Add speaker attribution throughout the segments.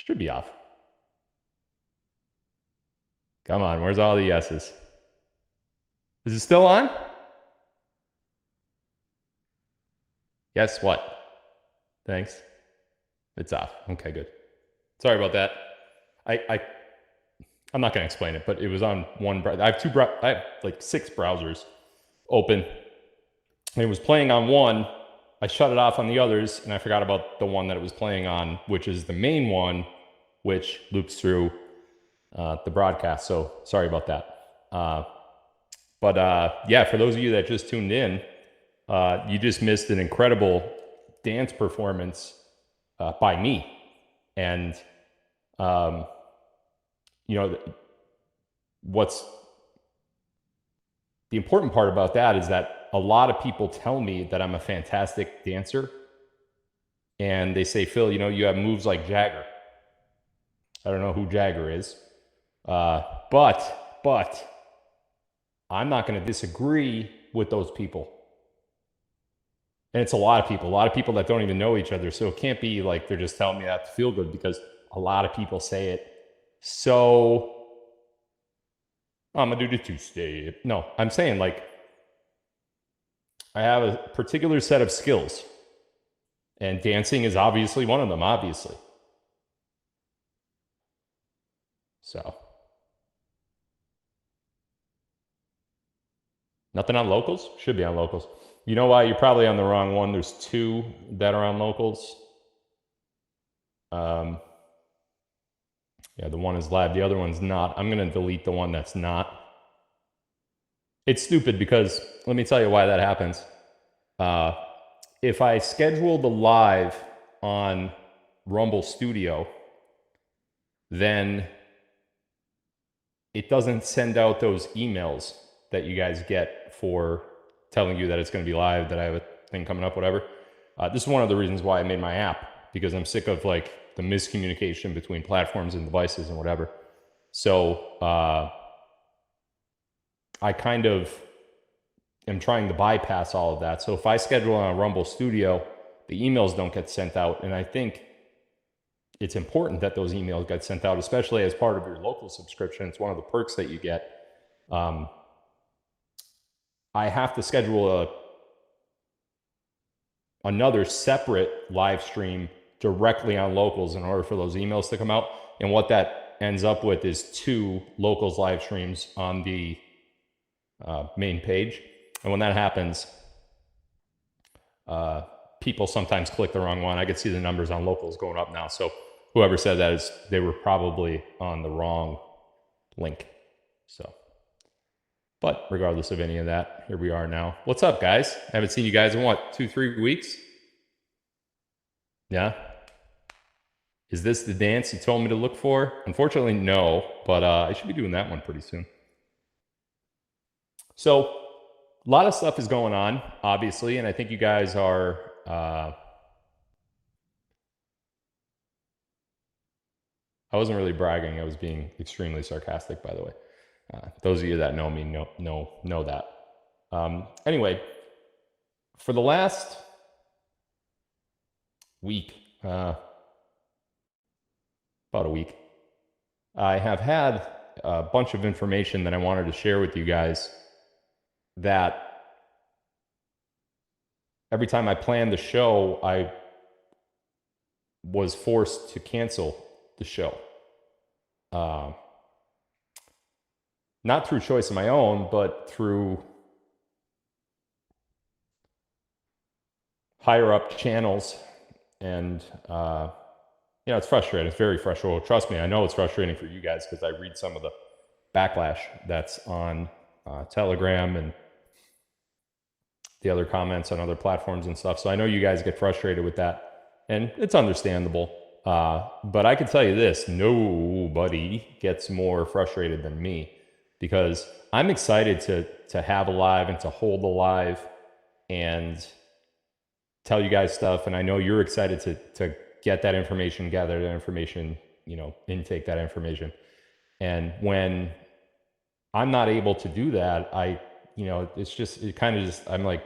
Speaker 1: Should be off. Come on, where's all the yeses? Is it still on? Yes, what? Thanks. It's off. Okay, good. Sorry about that. I'm not going to explain it, but it was on one. I have like 6 browsers open, and it was playing on one. I shut it off on the others, and I forgot about the one that it was playing on, which is the main one, which loops through the broadcast. So sorry about that. But yeah, for those of you that just tuned in, you just missed an incredible dance performance by me. And, you know, what's the important part about that is that a lot of people tell me that I'm a fantastic dancer. And they say, Phil, you know, you have moves like Jagger. I don't know who Jagger is. But I'm not going to disagree with those people. And it's a lot of people that don't even know each other. So it can't be like they're just telling me that to feel good, because a lot of people say it. So I'm going to do the 2-step. No, I'm saying like I have a particular set of skills, and dancing is obviously one of them, obviously. So nothing on locals? Should be on locals. You know why? You're probably on the wrong one. There's 2 that are on locals. Yeah, the one is live. The other one's not. I'm going to delete the one that's not. It's stupid because let me tell you why that happens. If I schedule the live on Rumble Studio, then it doesn't send out those emails that you guys get for telling you that it's going to be live, that I have a thing coming up, whatever. This is one of the reasons why I made my app, because I'm sick of like the miscommunication between platforms and devices and whatever. So I kind of am trying to bypass all of that. So if I schedule on a Rumble Studio, the emails don't get sent out. And I think it's important that those emails get sent out, especially as part of your local subscription. It's one of the perks that you get. I have to schedule another separate live stream directly on locals in order for those emails to come out. And what that ends up with is 2 locals live streams on the main page. And when that happens, people sometimes click the wrong one. I could see the numbers on locals going up now. So whoever said that is, they were probably on the wrong link. So, but regardless of any of that, here we are now. What's up, guys? I haven't seen you guys in what, 2-3 weeks? Yeah. Is this the dance you told me to look for? Unfortunately, no, but I should be doing that one pretty soon. So a lot of stuff is going on, obviously, and I think you guys are I wasn't really bragging. I was being extremely sarcastic, by the way. Those of you that know me know that. Anyway, for the last week, about a week, I have had a bunch of information that I wanted to share with you guys that every time I planned the show, I was forced to cancel the show. Not through choice of my own, but through higher up channels. And, you know, it's frustrating. It's very frustrating. Trust me, I know it's frustrating for you guys because I read some of the backlash that's on Telegram and the other comments on other platforms and stuff. So I know you guys get frustrated with that, and it's understandable. But I can tell you this, nobody gets more frustrated than me, because I'm excited to have a live and to hold a live and tell you guys stuff. And I know you're excited to get that information, gather that information, you know, intake that information. And when I'm not able to do that, you know, I'm like,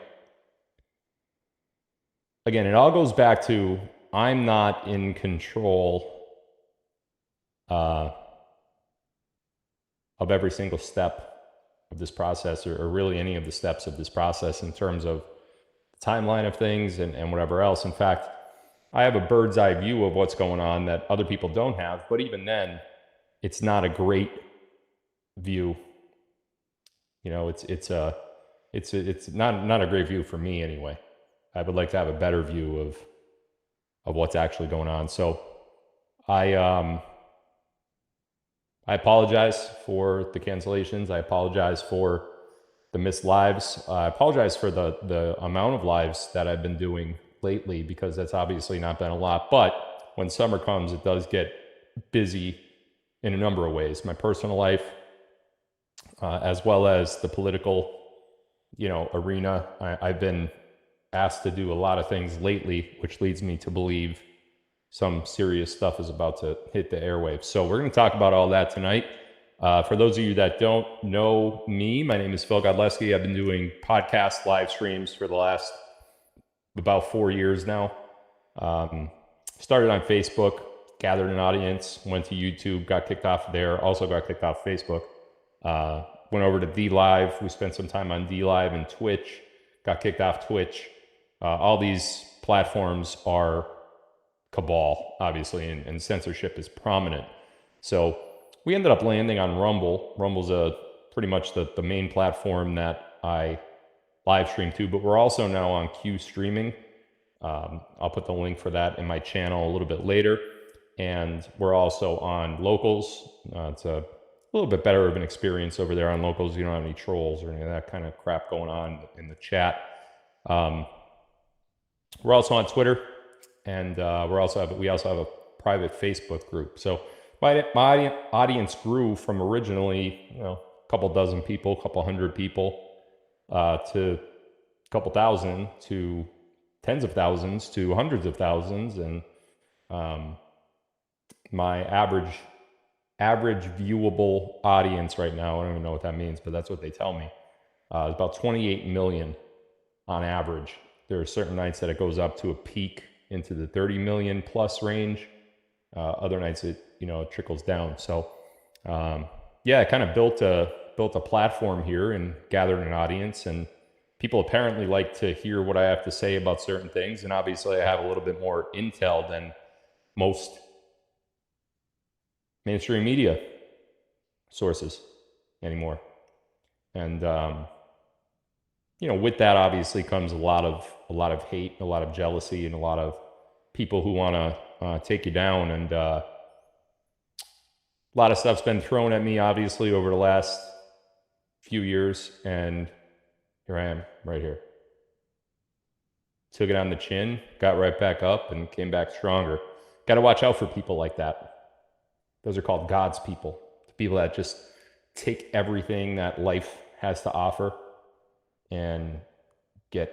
Speaker 1: again, it all goes back to, I'm not in control of every single step of this process, or really any of the steps of this process in terms of the timeline of things and whatever else. In fact, I have a bird's eye view of what's going on that other people don't have, but even then, it's not a great view. You know, it's not a great view for me anyway. I would like to have a better view of what's actually going on. So I apologize for the cancellations. I apologize for the missed lives. I apologize for the amount of lives that I've been doing lately, because that's obviously not been a lot. But when summer comes, it does get busy in a number of ways. My personal life, as well as the political, arena. I've been asked to do a lot of things lately, which leads me to believe some serious stuff is about to hit the airwaves. So we're going to talk about all that tonight. For those of you that don't know me, my name is Phil Godlewski. I've been doing podcast live streams for the last about 4 years now. Started on Facebook, gathered an audience, went to YouTube, got kicked off there, also got kicked off Facebook. Went over to DLive. We spent some time on DLive and Twitch, got kicked off Twitch. All these platforms are cabal, obviously, and censorship is prominent. So we ended up landing on Rumble. Rumble's pretty much the main platform that I live stream to, but we're also now on Q Streaming. I'll put the link for that in my channel a little bit later. And we're also on Locals. It's a little bit better of an experience over there on Locals. You don't have any trolls or any of that kind of crap going on in the chat. We're also on Twitter, and we also have a private Facebook group. So my audience grew from originally, a couple dozen people, a couple hundred people, to a couple thousand, to tens of thousands, to hundreds of thousands, and my average viewable audience right now, I don't even know what that means, but that's what they tell me, is about 28 million on average. There are certain nights that it goes up to a peak into the 30 million plus range. Other nights it trickles down. So I kind of built a platform here and gathered an audience, and people apparently like to hear what I have to say about certain things. And obviously I have a little bit more intel than most mainstream media sources anymore. And with that obviously comes a lot of hate, a lot of jealousy, and a lot of people who want to take you down. And a lot of stuff's been thrown at me obviously over the last few years, and here I am right here. Took it on the chin, got right back up, and came back stronger. Got to watch out for people like that. Those are called God's people. The people that just take everything that life has to offer and get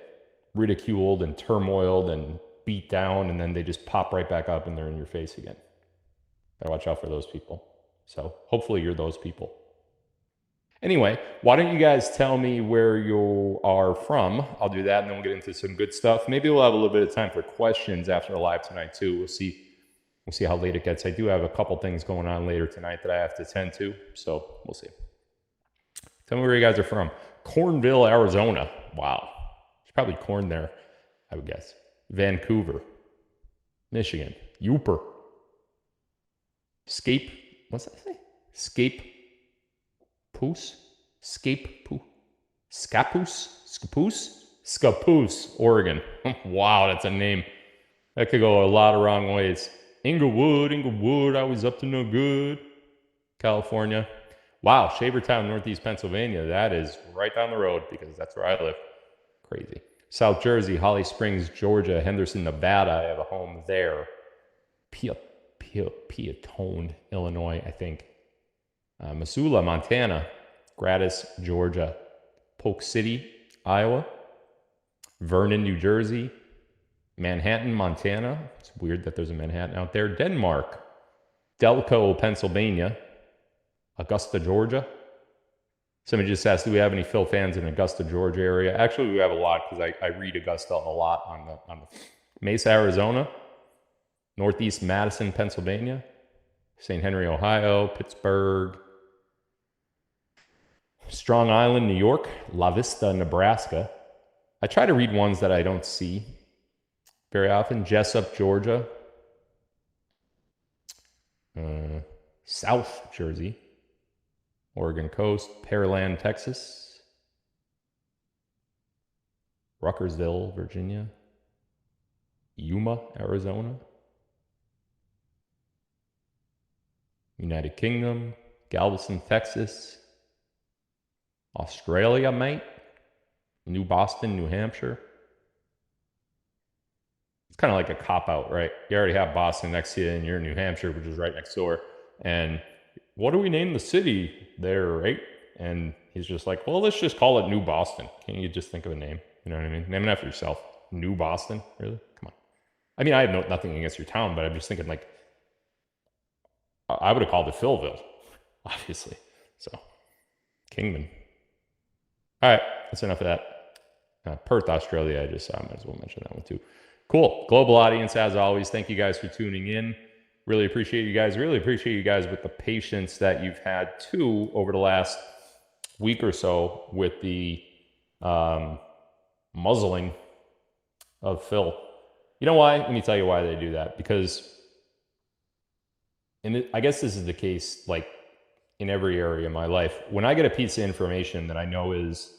Speaker 1: ridiculed and turmoiled and beat down, and then they just pop right back up and they're in your face again. Gotta watch out for those people. So hopefully you're those people. Anyway, why don't you guys tell me where you are from? I'll do that, and then we'll get into some good stuff. Maybe we'll have a little bit of time for questions after the live tonight too. We'll see how late it gets. I do have a couple things going on later tonight that I have to tend to, so we'll see. Tell me where you guys are from. Cornville, Arizona. Wow. There's probably corn there, I would guess. Vancouver, Michigan. Yooper. What's that say? Scappoose, Oregon. Wow, that's a name. That could go a lot of wrong ways. Inglewood, I was up to no good. California. Wow, Shavertown, Northeast Pennsylvania. That is right down the road, because that's where I live. Crazy. South Jersey, Holly Springs, Georgia, Henderson, Nevada. I have a home there. Peatone, Illinois, I think. Missoula, Montana. Gratis, Georgia. Polk City, Iowa. Vernon, New Jersey. Manhattan, Montana. It's weird that there's a Manhattan out there. Denmark. Delco, Pennsylvania. Augusta, Georgia. Somebody just asked, do we have any Phil fans in Augusta, Georgia area? Actually, we have a lot, because I read Augusta a lot on the Mesa, Arizona. Northeast Madison, Pennsylvania. St. Henry, Ohio, Pittsburgh, Strong Island, New York, La Vista, Nebraska. I try to read ones that I don't see very often. Jessup, Georgia. South Jersey. Oregon Coast, Pearland, Texas. Ruckersville, Virginia. Yuma, Arizona. United Kingdom, Galveston, Texas. Australia, mate. New Boston, New Hampshire. It's kind of like a cop-out, right? You already have Boston next to you, and you're in New Hampshire, which is right next door. And what do we name the city there, right? And he's just like, well, let's just call it New Boston. Can't you just think of a name? You know what I mean? Name it after yourself. New Boston? Really? Come on. I mean, I have nothing against your town, but I'm just thinking, like, I would have called it Philville, obviously. So, Kingman. All right, that's enough of that. Perth, Australia, I just saw. I might as well mention that one too. Cool. Global audience, as always. Thank you guys for tuning in. Really appreciate you guys. Really appreciate you guys with the patience that you've had too over the last week or so with the muzzling of Phil. You know why? Let me tell you why they do that. Because, and I guess this is the case like in every area of my life. When I get a piece of information that I know is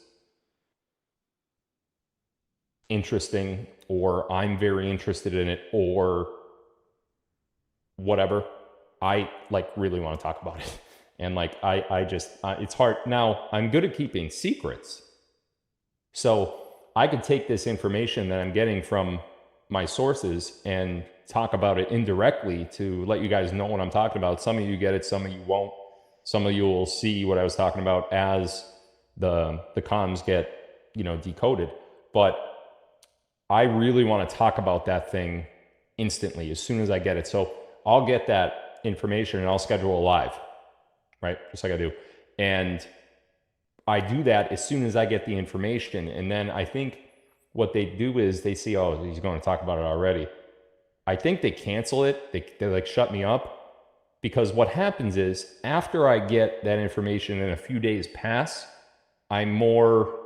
Speaker 1: interesting, or I'm very interested in it, or whatever, I like really want to talk about it. And like, I just, it's hard. Now, I'm good at keeping secrets. So I could take this information that I'm getting from my sources and talk about it indirectly to let you guys know what I'm talking about. Some of you get it, some of you won't. Some of you will see what I was talking about as the comms get, decoded. But I really want to talk about that thing instantly as soon as I get it. So I'll get that information and I'll schedule a live, right? Just like I do. And I do that as soon as I get the information. And then I think what they do is they see, oh, he's going to talk about it already. I think they cancel it. They like shut me up, because what happens is after I get that information and a few days pass, I'm more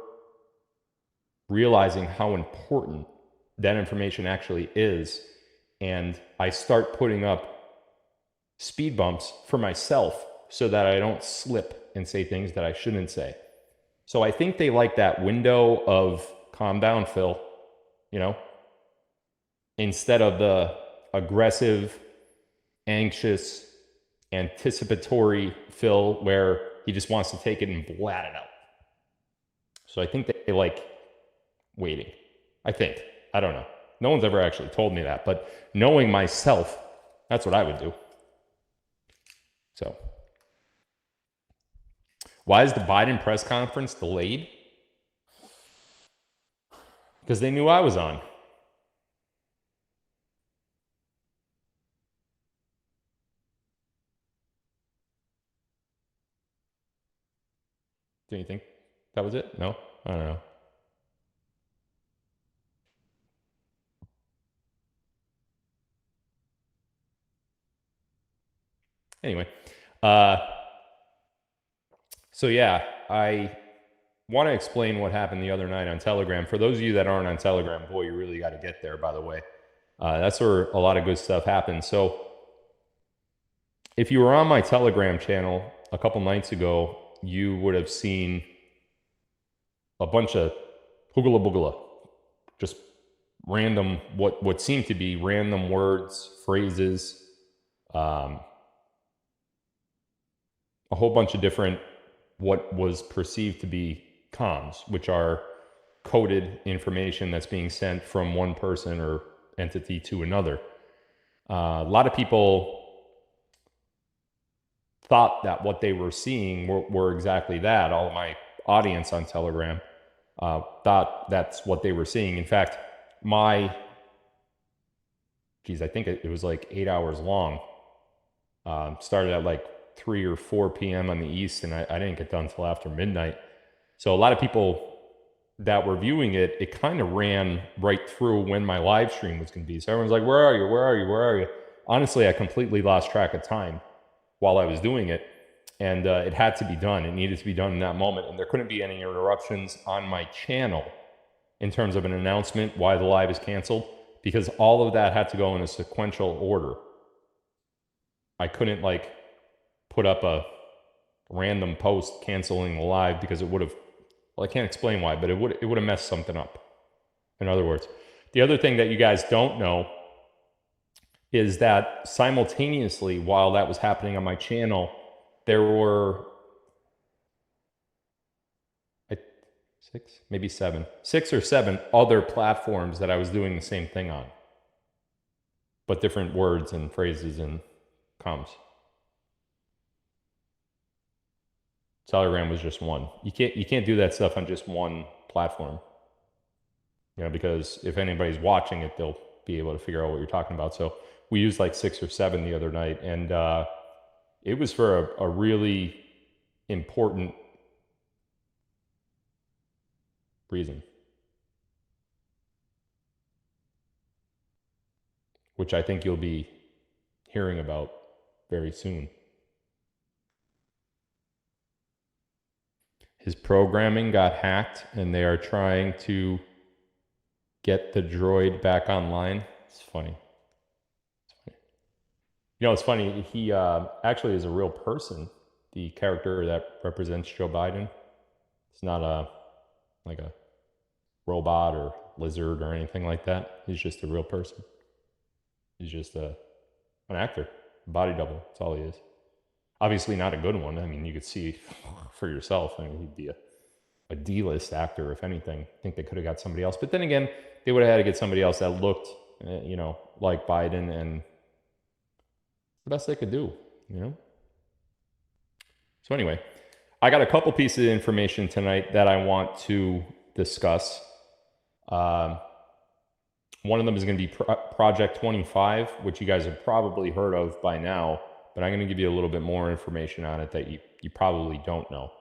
Speaker 1: realizing how important that information actually is. And I start putting up speed bumps for myself so that I don't slip and say things that I shouldn't say. So I think they like that window of calm down, Phil, instead of the aggressive, anxious, anticipatory Phil where he just wants to take it and blat it out. So I think they like waiting. I think. I don't know. No one's ever actually told me that, but knowing myself, that's what I would do. So, why is the Biden press conference delayed? Because they knew I was on. Do you think that was it? No? I don't know. Anyway, so yeah, I want to explain what happened the other night on Telegram. For those of you that aren't on Telegram, boy, you really got to get there, by the way. That's where a lot of good stuff happens. So if you were on my Telegram channel a couple nights ago, you would have seen a bunch of hoogla boogla, just random, what seemed to be random words, phrases, a whole bunch of different, what was perceived to be comms, which are coded information that's being sent from one person or entity to another. A lot of people thought that what they were seeing were exactly that. All of my audience on Telegram thought that's what they were seeing. In fact, I think it was like 8 hours long. Started at like 3 or 4 p.m. on the East, and I didn't get done until after midnight. So a lot of people that were viewing it, it kind of ran right through when my live stream was going to be. So everyone's like, where are you? Where are you? Where are you? Honestly, I completely lost track of time. while I was doing it. And it had to be done. It needed to be done in that moment. And there couldn't be any interruptions on my channel in terms of an announcement why the live is canceled, because all of that had to go in a sequential order. I couldn't like put up a random post canceling the live because it would have, well, I can't explain why, but it would have messed something up. In other words, the other thing that you guys don't know is that simultaneously, while that was happening on my channel, there were six or seven other platforms that I was doing the same thing on, but different words and phrases and comms. Telegram was just one. You can't do that stuff on just one platform, because if anybody's watching it, they'll be able to figure out what you're talking about. So we used like 6 or 7 the other night, and it was for a really important reason, which I think you'll be hearing about very soon. His programming got hacked, and they are trying to get the droid back online. It's funny. It's funny. He actually is a real person. The character that represents Joe Biden. It's not like a robot or lizard or anything like that. He's just a real person. He's just an actor, a body double. That's all he is. Obviously not a good one. I mean, you could see for yourself. I mean, he'd be a D-list actor, if anything. I think they could have got somebody else. But then again, they would have had to get somebody else that looked, like Biden, and the best they could do, So anyway, I got a couple pieces of information tonight that I want to discuss. One of them is going to be Project 25, which you guys have probably heard of by now, but I'm going to give you a little bit more information on it that you probably don't know.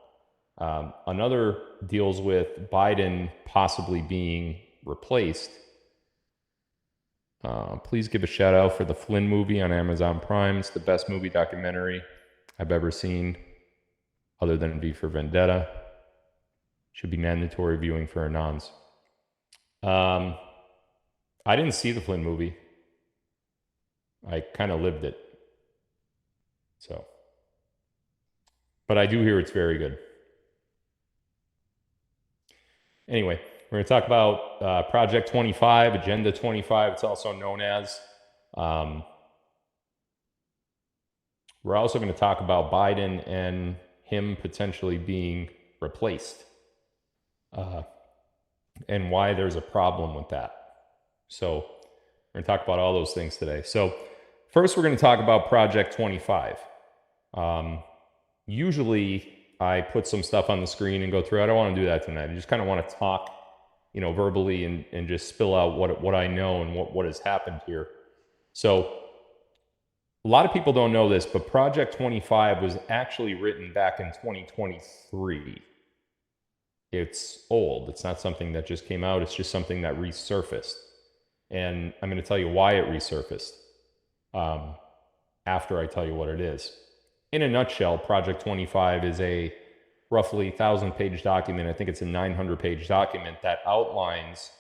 Speaker 1: Another deals with Biden possibly being replaced. Please give a shout out for the Flynn movie on Amazon Prime. It's the best movie documentary I've ever seen, other than V for Vendetta. Should be mandatory viewing for Anons. I didn't see the Flynn movie. I kind of lived it. But I do hear it's very good. Anyway, we're going to talk about Project 25, Agenda 25, it's also known as. We're also going to talk about Biden and him potentially being replaced, and why there's a problem with that. So we're going to talk about all those things today. So first, we're going to talk about Project 25. Usually I put some stuff on the screen and go through. I don't want to do that tonight. I just kind of want to talk, verbally and just spill out what I know and what has happened here. So a lot of people don't know this, but Project 25 was actually written back in 2023. It's old. It's not something that just came out. It's just something that resurfaced. And I'm going to tell you why it resurfaced after I tell you what it is. In a nutshell, Project 25 is a roughly 1,000-page document. I think it's a 900-page document that outlines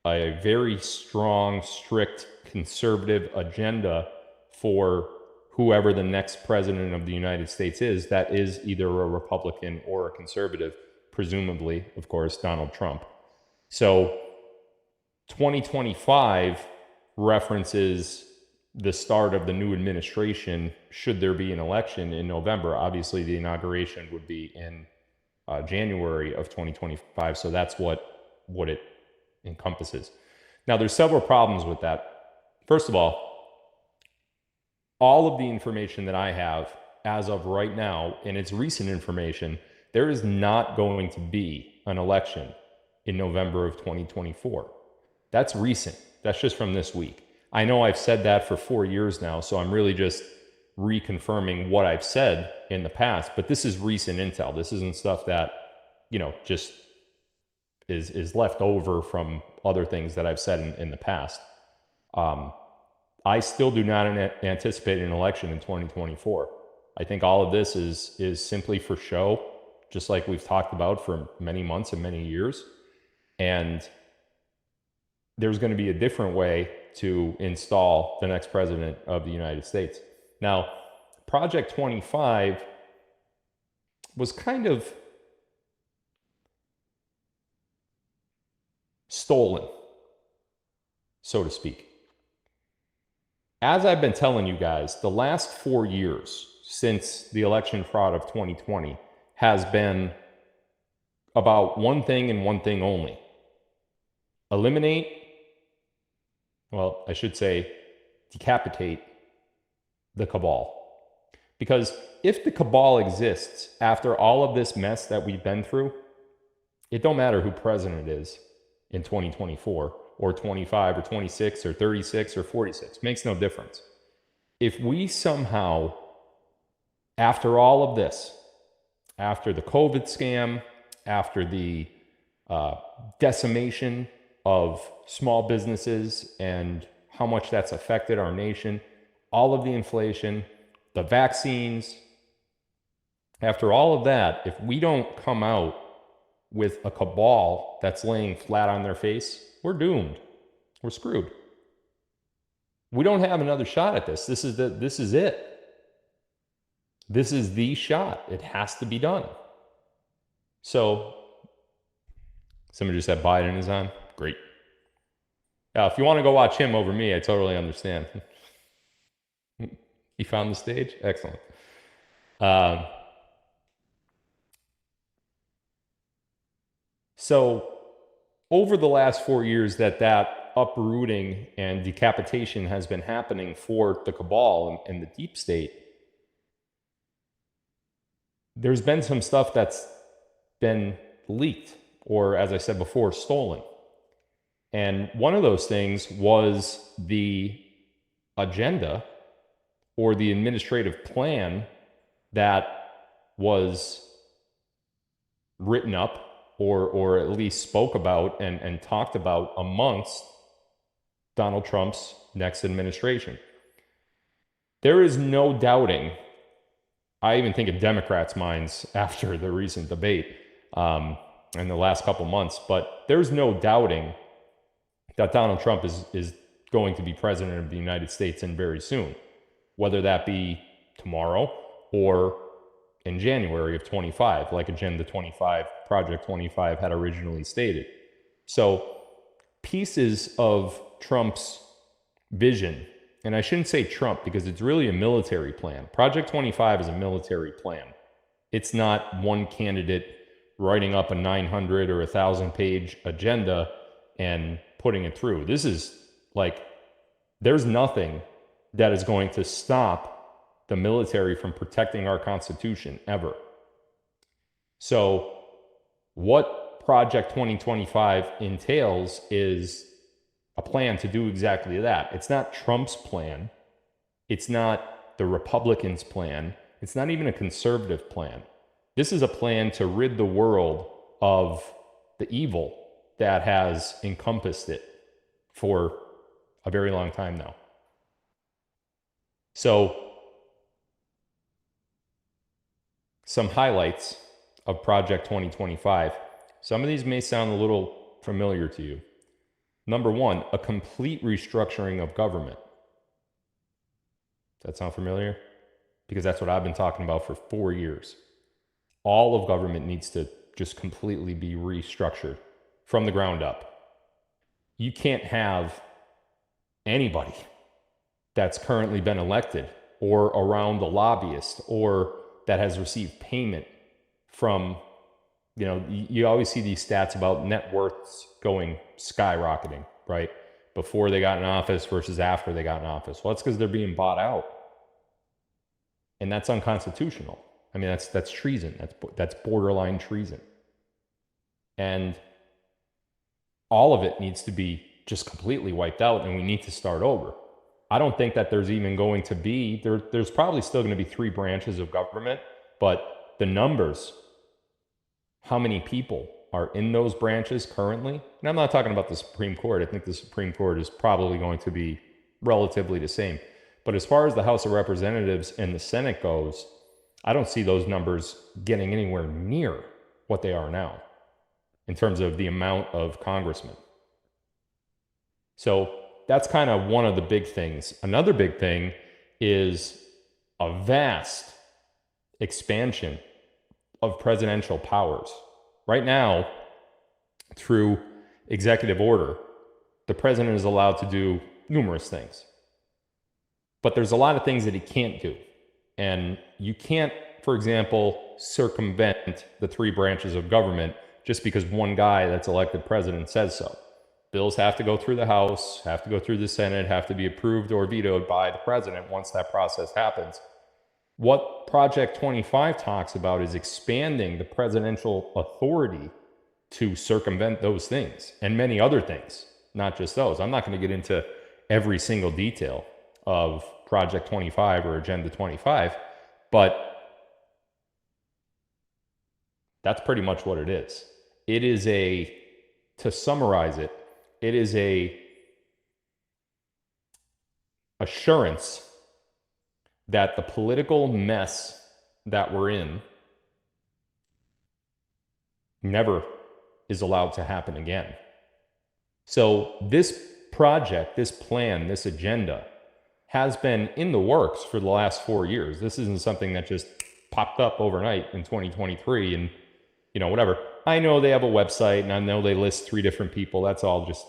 Speaker 1: a very strong, strict, conservative agenda for whoever the next president of the United States is, that is either a Republican or a conservative, presumably, of course, Donald Trump. So 2025 references the start of the new administration should there be an election in November. Obviously, the inauguration would be in January of 2025. So that's what it encompasses. Now, there's several problems with that. First of all of the information that I have as of right now, and it's recent information, there is not going to be an election in November of 2024. That's recent. That's just from this week. I know I've said that for 4 years now, so I'm really just reconfirming what I've said in the past, but this is recent intel. This isn't stuff that, just is left over from other things that I've said in the past. I still do not anticipate an election in 2024. I think all of this is simply for show, just like we've talked about for many months and many years. And there's going to be a different way to install the next president of the United States. Now, Project 25 was kind of stolen, so to speak. As I've been telling you guys, the last 4 years since the election fraud of 2020 has been about one thing and one thing only. Eliminate, well, I should say decapitate the cabal. Because if the cabal exists after all of this mess that we've been through, it don't matter who president is in 2024 or 25 or 26 or 36 or 46. Makes no difference. If we somehow, after all of this, after the COVID scam, after the decimation of small businesses and how much that's affected our nation, all of the inflation, the vaccines, after all of that, if we don't come out with a cabal that's laying flat on their face, we're doomed. We're screwed. We don't have another shot at this. This is it. This is the shot. It has to be done. So, somebody just said Biden is on. Great. If you want to go watch him over me, I totally understand. He found the stage? Excellent. So over the last 4 years that uprooting and decapitation has been happening for the cabal and the deep state, there's been some stuff that's been leaked, or as I said before, stolen. And one of those things was the agenda or the administrative plan that was written up or at least spoke about and talked about amongst Donald Trump's next administration. There is no doubting, I even think of Democrats' minds after the recent debate in the last couple months, but there's no doubting that Donald Trump is going to be president of the United States and very soon, whether that be tomorrow or in January of 25, like Agenda 25, Project 25 had originally stated. So pieces of Trump's vision, and I shouldn't say Trump because it's really a military plan. Project 25 is a military plan. It's not one candidate writing up a 900 or 1,000-page agenda and putting it through. This is like, there's nothing that is going to stop the military from protecting our Constitution ever. So what Project 2025 entails is a plan to do exactly that. It's not Trump's plan. It's not the Republicans' plan. It's not even a conservative plan. This is a plan to rid the world of the evil that has encompassed it for a very long time now. So, some highlights of Project 2025. Some of these may sound a little familiar to you. Number one, a complete restructuring of government. Does that sound familiar? Because that's what I've been talking about for 4 years. All of government needs to just completely be restructured from the ground up. You can't have anybody that's currently been elected or around the lobbyist or that has received payment from, you always see these stats about net worths going skyrocketing, right? Before they got in office versus after they got in office. Well, that's because they're being bought out. And that's unconstitutional. I mean, that's treason. That's borderline treason. And all of it needs to be just completely wiped out, and we need to start over. I don't think that there's even going to be, there's probably still going to be 3 branches of government, but the numbers, how many people are in those branches currently, and I'm not talking about the Supreme Court. I think the Supreme Court is probably going to be relatively the same. But as far as the House of Representatives and the Senate goes, I don't see those numbers getting anywhere near what they are now in terms of the amount of congressmen. So that's kind of one of the big things. Another big thing is a vast expansion of presidential powers. Right now, through executive order, the president is allowed to do numerous things. But there's a lot of things that he can't do. And you can't, for example, circumvent the three branches of government just because one guy that's elected president says so. Bills have to go through the House, have to go through the Senate, have to be approved or vetoed by the president once that process happens. What Project 25 talks about is expanding the presidential authority to circumvent those things and many other things, not just those. I'm not going to get into every single detail of Project 25 or Agenda 25, but that's pretty much what it is. It is to summarize it, it is a assurance that the political mess that we're in never is allowed to happen again. So this project, this plan, this agenda has been in the works for the last 4 years. This isn't something that just popped up overnight in 2023 and, whatever. I know they have a website and I know they list 3 different people. That's all just,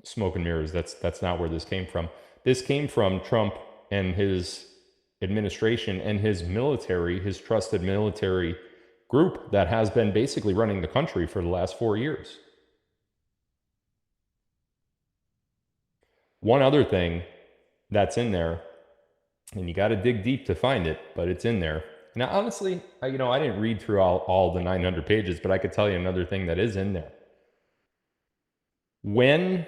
Speaker 1: smoke and mirrors. That's not where this came from. This came from Trump and his administration and his military, his trusted military group that has been basically running the country for the last 4 years. One other thing that's in there, and you got to dig deep to find it, but it's in there. Now, honestly, I didn't read through all the 900 pages, but I could tell you another thing that is in there. When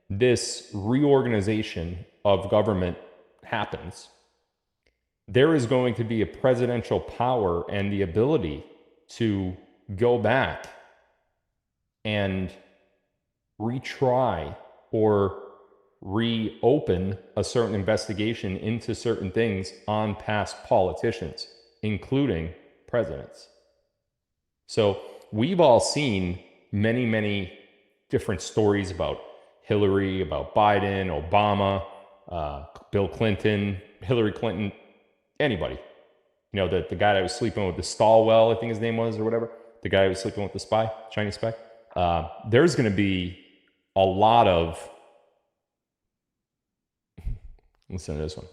Speaker 1: this reorganization of government happens, there is going to be a presidential power and the ability to go back and retry or reopen a certain investigation into certain things on past politicians, including presidents. So we've all seen many, many different stories about Hillary, about Biden, Obama, Bill Clinton, Hillary Clinton, anybody. The guy that was sleeping with the Stalwell, I think his name was, or whatever. The guy who was sleeping with the spy, Chinese spy. There's going to be a lot of... Listen to this one.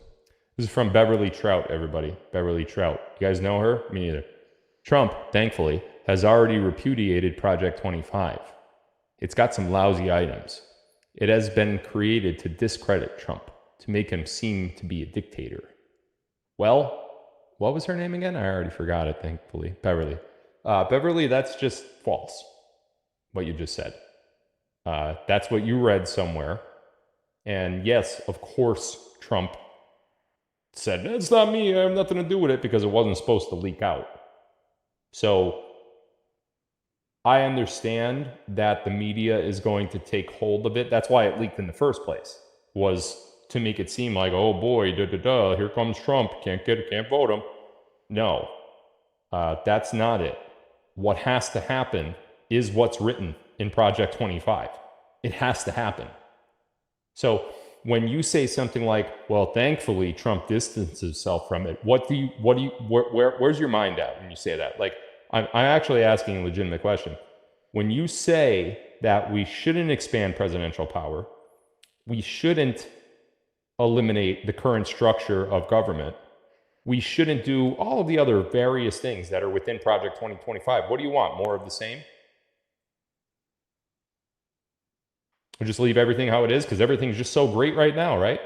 Speaker 1: This is from Beverly Trout, everybody. Beverly Trout. You guys know her? Me neither. Trump, thankfully, has already repudiated Project 25. It's got some lousy items. It has been created to discredit Trump, to make him seem to be a dictator. Well, what was her name again? I already forgot it, thankfully. Beverly. Beverly, that's just false, what you just said. That's what you read somewhere. And yes, of course, Trump said, it's not me, I have nothing to do with it, because it wasn't supposed to leak out. So I understand that the media is going to take hold of it. That's why it leaked in the first place, was to make it seem like, oh boy, here comes Trump, can't vote him. No, that's not it. What has to happen is what's written in Project 25. It has to happen. So when you say something like, well, thankfully Trump distanced himself from it, where's your mind at when you say that? Like, I'm actually asking a legitimate question. When you say that we shouldn't expand presidential power, we shouldn't eliminate the current structure of government, we shouldn't do all of the other various things that are within Project 2025. What do you want? More of the same? Or just leave everything how it is because everything's just so great right now, right?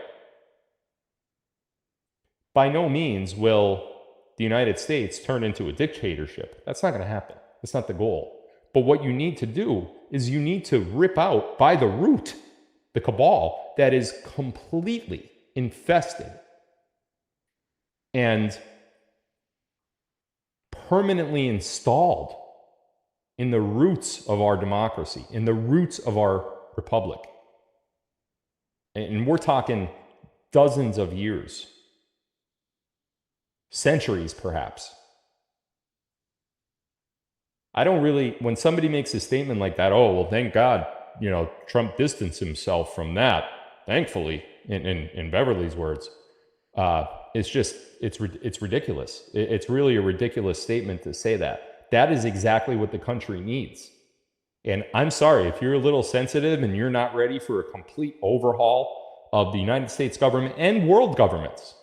Speaker 1: By no means will the United States turn into a dictatorship. That's not going to happen. That's not the goal. But what you need to do is you need to rip out by the root the cabal that is completely infested and permanently installed in the roots of our democracy, in the roots of our republic. And we're talking dozens of years. centuries perhaps. I don't really, when somebody makes a statement like that, oh, well, thank God, Trump distanced himself from that, thankfully, in Beverly's words. It's ridiculous. It's really a ridiculous statement to say that. That is exactly what the country needs. And I'm sorry, if you're a little sensitive and you're not ready for a complete overhaul of the United States government and world governments,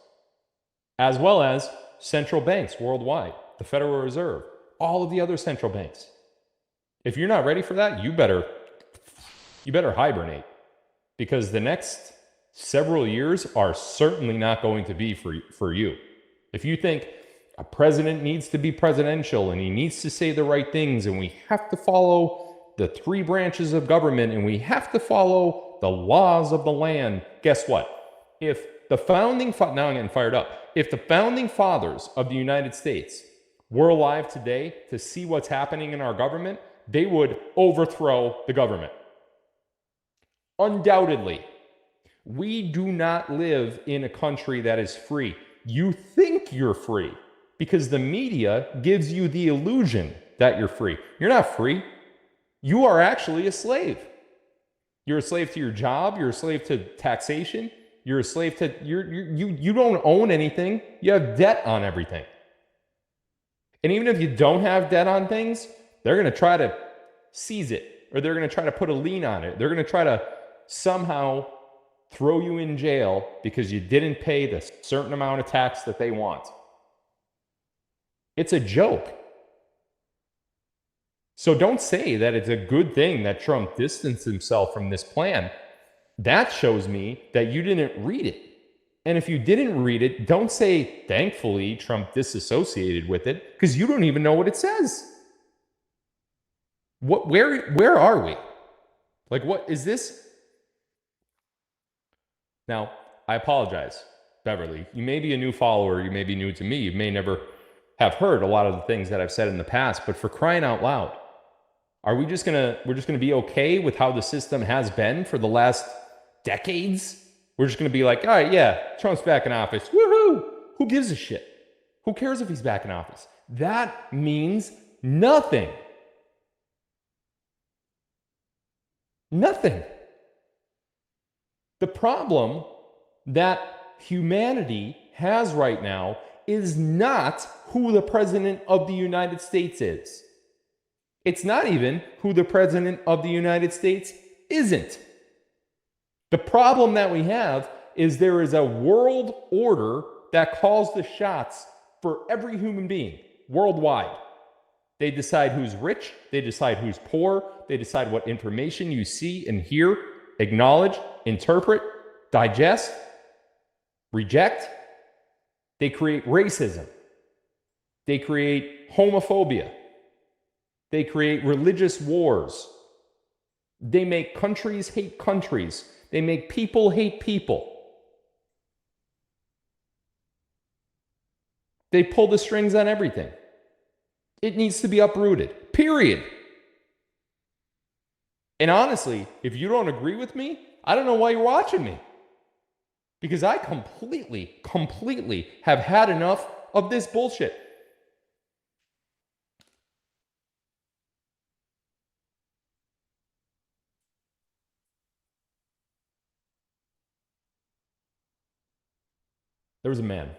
Speaker 1: as well as central banks worldwide, the Federal Reserve, all of the other central banks. If you're not ready for that, you better hibernate, because the next several years are certainly not going to be for you. If you think a president needs to be presidential and he needs to say the right things and we have to follow the 3 branches of government and we have to follow the laws of the land, guess what? If the now I'm getting fired up. If the founding fathers of the United States were alive today to see what's happening in our government, they would overthrow the government. Undoubtedly. We do not live in a country that is free. You think you're free because the media gives you the illusion that you're free. You're not free. You are actually a slave. You're a slave to your job. You're a slave to taxation. You're a slave to, you don't own anything. You have debt on everything. And even if you don't have debt on things, they're going to try to seize it, or they're going to try to put a lien on it. They're going to try to somehow throw you in jail because you didn't pay the certain amount of tax that they want. It's a joke. So don't say that it's a good thing that Trump distanced himself from this plan. That shows me that you didn't read it. And if you didn't read it, don't say, thankfully, Trump disassociated with it, because you don't even know what it says. Where are we? Like, what is this? Now, I apologize, Beverly. You may be a new follower. You may be new to me. You may never have heard a lot of the things that I've said in the past, but for crying out loud, we're just gonna be okay with how the system has been for the last decades? We're just gonna be like, all right, yeah, Trump's back in office. Woohoo! Who gives a shit? Who cares if he's back in office? That means nothing. Nothing. The problem that humanity has right now is not who the president of the United States is. It's not even who the president of the United States isn't. The problem that we have is there is a world order that calls the shots for every human being worldwide. They decide who's rich, they decide who's poor, they decide what information you see and hear, acknowledge, interpret, digest, reject. They create racism. They create homophobia. They create religious wars. They make countries hate countries. They make people hate people. They pull the strings on everything. It needs to be uprooted, period. And honestly, if you don't agree with me, I don't know why you're watching me. Because I completely have had enough of this bullshit. There was a man.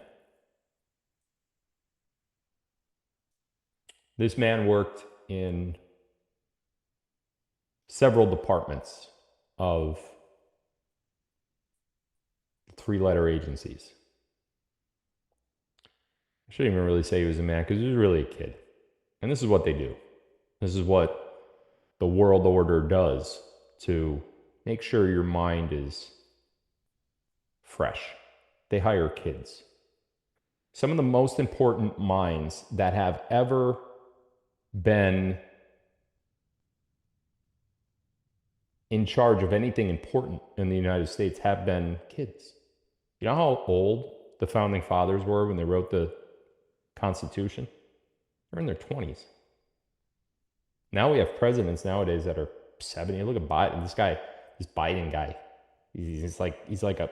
Speaker 1: This man worked in several departments of 3-letter agencies. I shouldn't even really say he was a man, because he was really a kid. And this is what they do. This is what the world order does to make sure your mind is fresh. They hire kids. Some of the most important minds that have ever been in charge of anything important in the United States have been kids. You know how old the founding fathers were when they wrote the Constitution? They're in their 20s. Now we have presidents nowadays that are 70. Look at Biden. This Biden guy. He's like a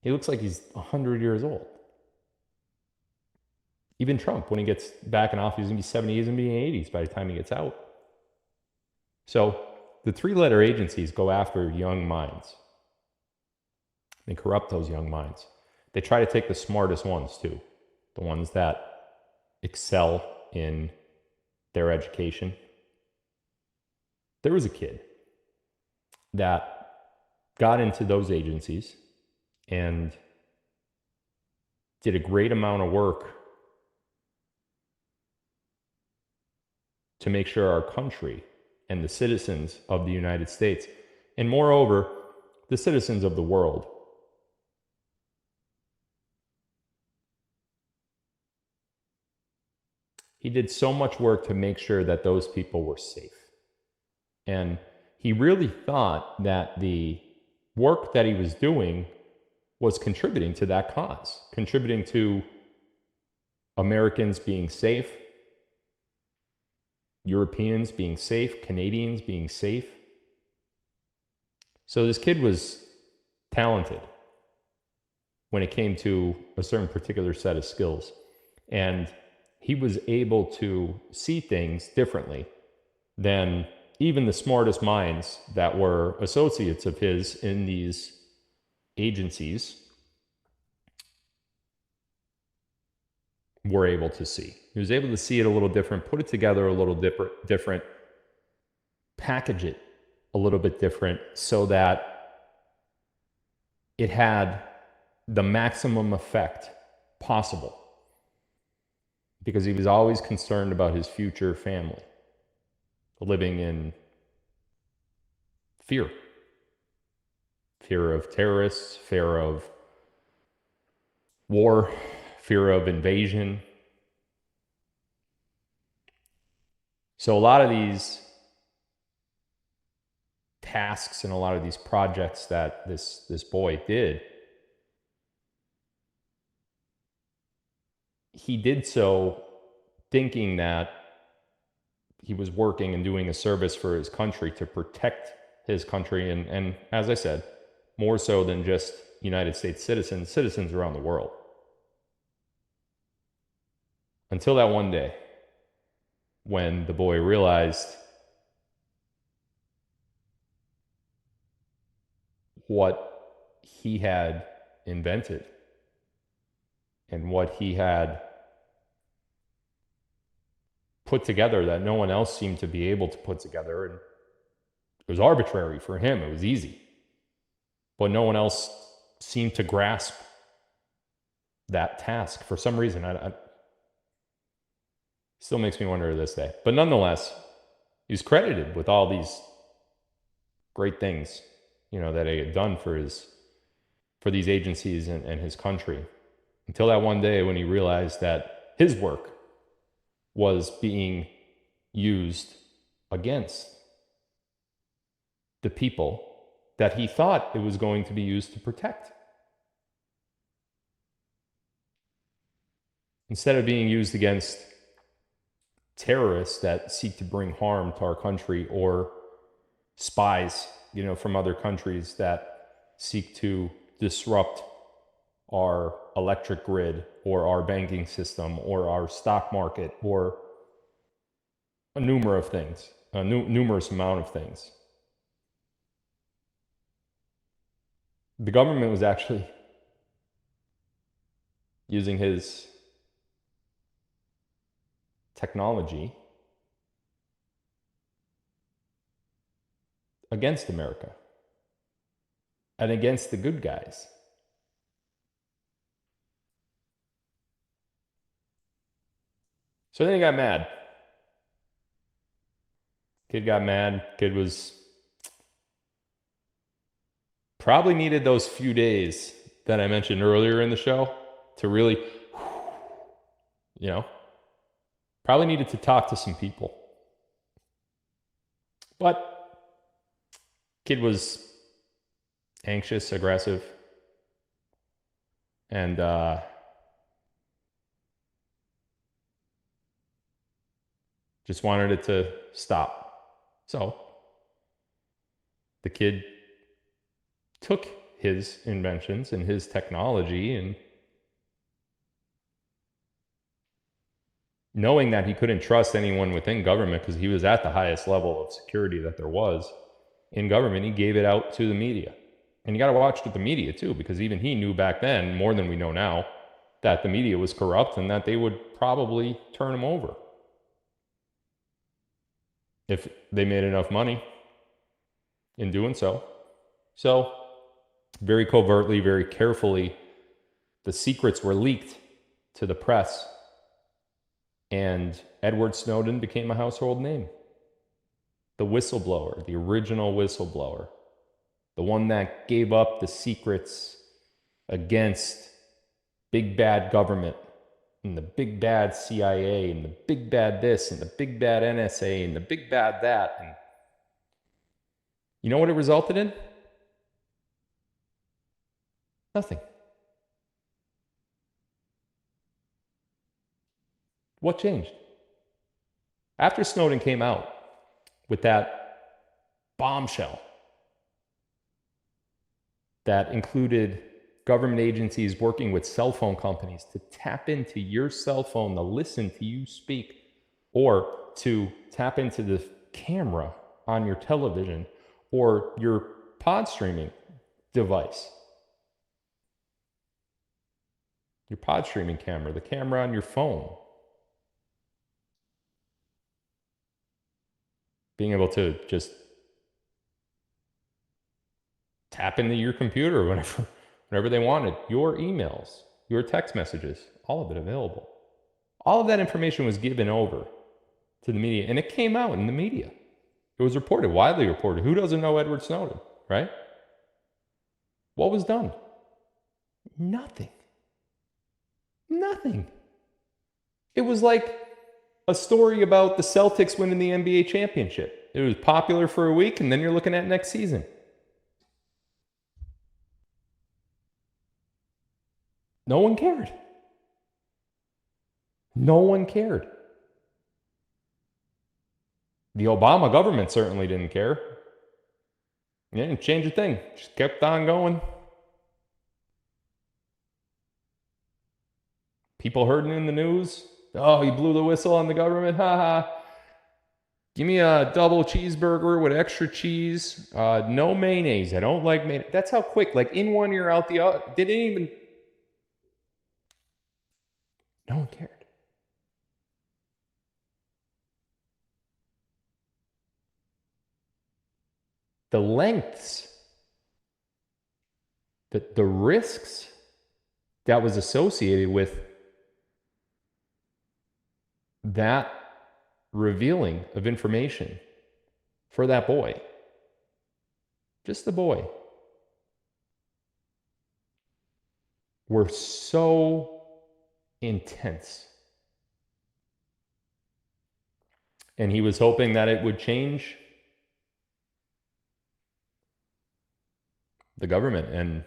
Speaker 1: He looks like he's 100 years old. Even Trump, when he gets back in office, he's going to be 70, he's going to be in the 80s by the time he gets out. So the three-letter agencies go after young minds. They corrupt those young minds. They try to take the smartest ones too, the ones that excel in their education. There was a kid that got into those agencies and did a great amount of work to make sure our country and the citizens of the United States, and moreover, the citizens of the world, he did so much work to make sure that those people were safe. And he really thought that the work that he was doing was contributing to that cause, contributing to Americans being safe, Europeans being safe, Canadians being safe. So this kid was talented when it came to a certain particular set of skills. And he was able to see things differently than even the smartest minds that were associates of his in these agencies were able to see. He was able to see it a little different, put it together a little different, package it a little bit different so that it had the maximum effect possible. Because he was always concerned about his future family, living in fear. Fear of terrorists, fear of war, fear of invasion. So a lot of these tasks and a lot of these projects that this boy did, he did so thinking that he was working and doing a service for his country to protect his country. And as I said, more so than just United States citizens around the world. Until that one day when the boy realized what he had invented and what he had put together that no one else seemed to be able to put together. And it was arbitrary for him. It was easy. But no one else seemed to grasp that task for some reason. I still makes me wonder to this day. But nonetheless, he's credited with all these great things, that he had done for these agencies and his country. Until that one day when he realized that his work was being used against the people that he thought it was going to be used to protect. Instead of being used against terrorists that seek to bring harm to our country, or spies, from other countries that seek to disrupt our electric grid or our banking system or our stock market or a numerous amount of things. The government was actually using his technology against America and against the good guys. So then he got mad. Kid got mad. Kid was probably needed those few days that I mentioned earlier in the show to really, probably needed to talk to some people. But kid was anxious, aggressive, and just wanted it to stop. So the kid took his inventions and his technology, and knowing that he couldn't trust anyone within government because he was at the highest level of security that there was in government, he gave it out to the media. And you got to watch with the media too, because even he knew back then, more than we know now, that the media was corrupt and that they would probably turn him over if they made enough money in doing so. So very covertly, very carefully, the secrets were leaked to the press, and Edward Snowden became a household name. The whistleblower, the original whistleblower, the one that gave up the secrets against big bad government and the big bad CIA and the big bad this and the big bad NSA and the big bad that. And you know what it resulted in? Nothing. What changed? After Snowden came out with that bombshell that included government agencies working with cell phone companies to tap into your cell phone to listen to you speak, or to tap into the camera on your television or your pod streaming device, your pod streaming camera, the camera on your phone, being able to just tap into your computer whenever they wanted, your emails, your text messages, all of it available. All of that information was given over to the media, and it came out in the media. It was reported, widely reported. Who doesn't know Edward Snowden, right? What was done? Nothing. Nothing. It was like a story about the Celtics winning the NBA championship. It was popular for a week, and then you're looking at next season. No one cared. No one cared. The Obama government certainly didn't care. They didn't change a thing. Just kept on going. People heard it in the news. Oh, he blew the whistle on the government. Ha ha. Give me a double cheeseburger with extra cheese. No mayonnaise. I don't like mayonnaise. That's how quick. Like in one ear, out the other. They didn't even. No one cared. The lengths, the risks that was associated with that revealing of information for that boy, just the boy, were so intense. And he was hoping that it would change the government and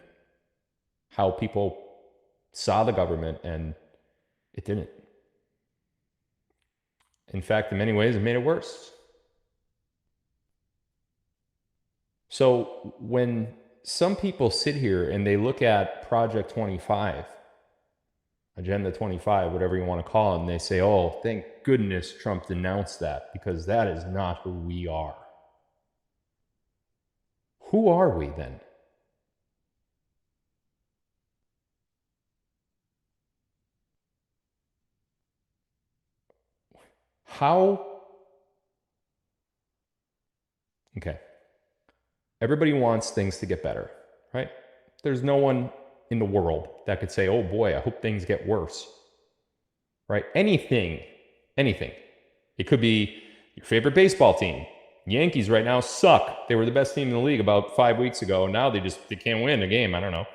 Speaker 1: how people saw the government, and it didn't. In fact, in many ways, it made it worse. So when some people sit here and they look at Project 25, Agenda 25, whatever you want to call it, and they say, oh, thank goodness Trump denounced that, because that is not who we are. Who are we then? How? Okay. Everybody wants things to get better, right? There's no one in the world that could say, oh boy, I hope things get worse, right? Anything. It could be your favorite baseball team. Yankees right now suck. They were the best team in the league about 5 weeks ago. Now they can't win a game. I don't know.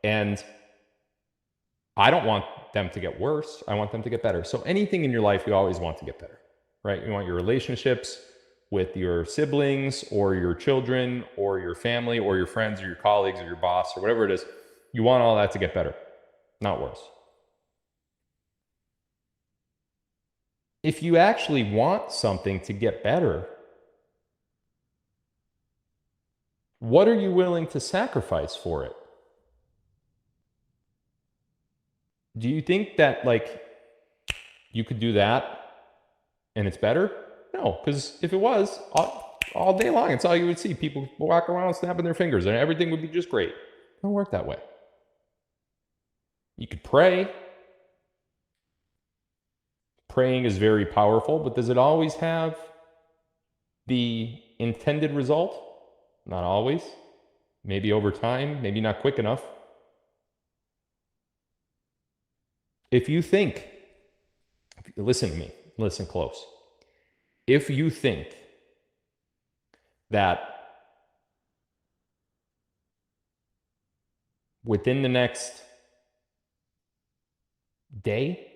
Speaker 1: And I don't want them to get worse. I want them to get better. So anything in your life, you always want to get better, right? You want your relationships with your siblings or your children or your family or your friends or your colleagues or your boss or whatever it is. You want all that to get better, not worse. If you actually want something to get better, what are you willing to sacrifice for it? Do you think that like you could do that and it's better? No, because if it was all day long, it's all you would see. People walk around snapping their fingers and everything would be just great. It don't work that way. You could pray. Praying is very powerful, but does it always have the intended result? Not always. Maybe over time, maybe not quick enough. If you think, listen to me, listen close. If you think that within the next day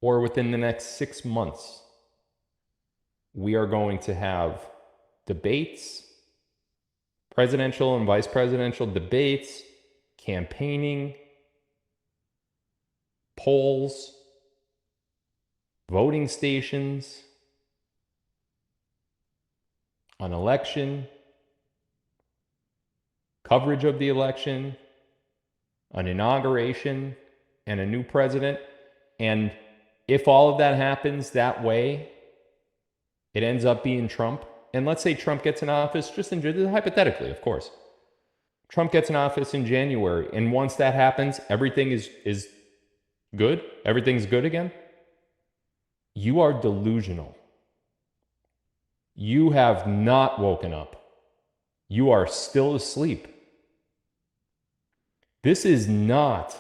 Speaker 1: or within the next 6 months, we are going to have debates, presidential and vice presidential debates, campaigning, polls, voting stations, an election, coverage of the election, an inauguration, and a new president. And if all of that happens that way, it ends up being Trump. And let's say Trump gets in office, just hypothetically, of course. Trump gets in office in January, and once that happens, everything is good. Everything's good again. You are delusional. You have not woken up. You are still asleep. This is not,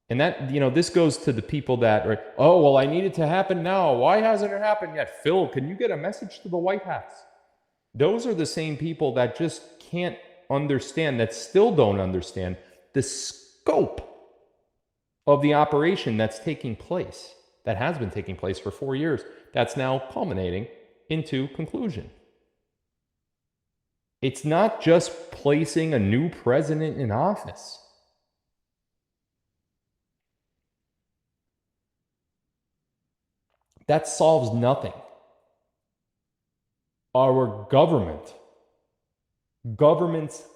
Speaker 1: and that, this goes to the people that are, oh, well, I need it to happen now. Why hasn't it happened yet? Phil, can you get a message to the White Hats? Those are the same people that just can't understand, that still don't understand the scope of the operation that's taking place, that has been taking place for 4 years, that's now culminating into conclusion. It's not just placing a new president in office. That solves nothing. Our governments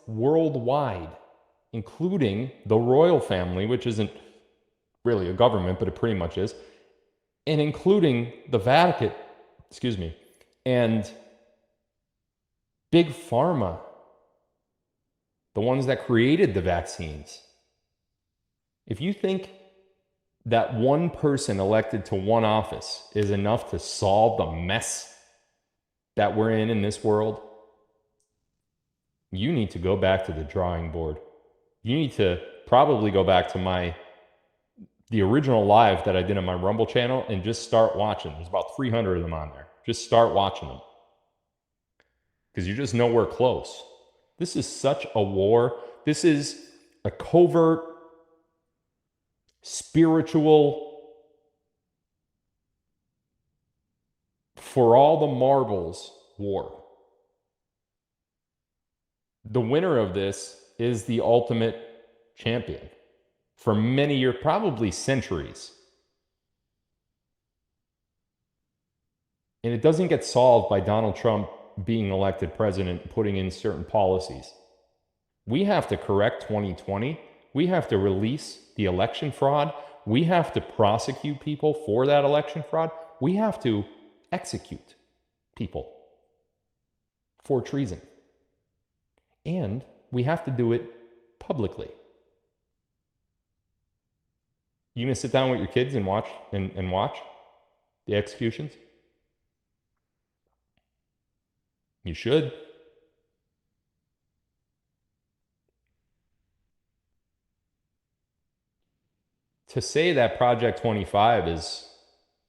Speaker 1: worldwide, including the royal family, which isn't really a government, but it pretty much is, and including the Vatican, and Big Pharma, the ones that created the vaccines. If you think that one person elected to one office is enough to solve the mess that we're in this world, you need to go back to the drawing board. You need to probably go back to the original live that I did on my Rumble channel and just start watching. There's about 300 of them on there. Just start watching them. Because you're just nowhere close. This is such a war. This is a covert, spiritual, for all the marbles war. The winner of this is the ultimate champion for many years, probably centuries. And it doesn't get solved by Donald Trump being elected president, putting in certain policies. We have to correct 2020. We have to release the election fraud. We have to prosecute people for that election fraud. We have to execute people for treason. And we have to do it publicly. You gonna sit down with your kids and watch the executions? You should. To say that Project 25 is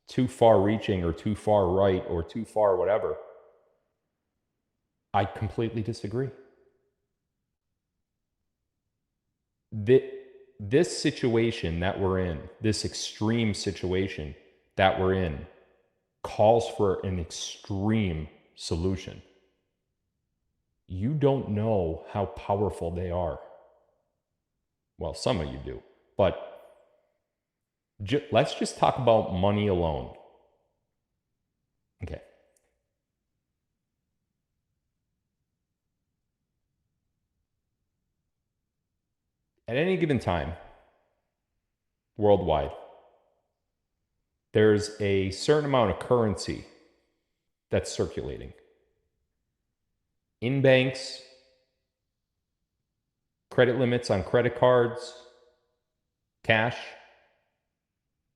Speaker 1: too far reaching or too far right or too far whatever, I completely disagree. This situation that we're in, this extreme situation that we're in, calls for an extreme solution. You don't know how powerful they are. Well, some of you do, but let's just talk about money alone. Okay. At any given time, worldwide. There's a certain amount of currency that's circulating in banks, credit limits on credit cards, cash,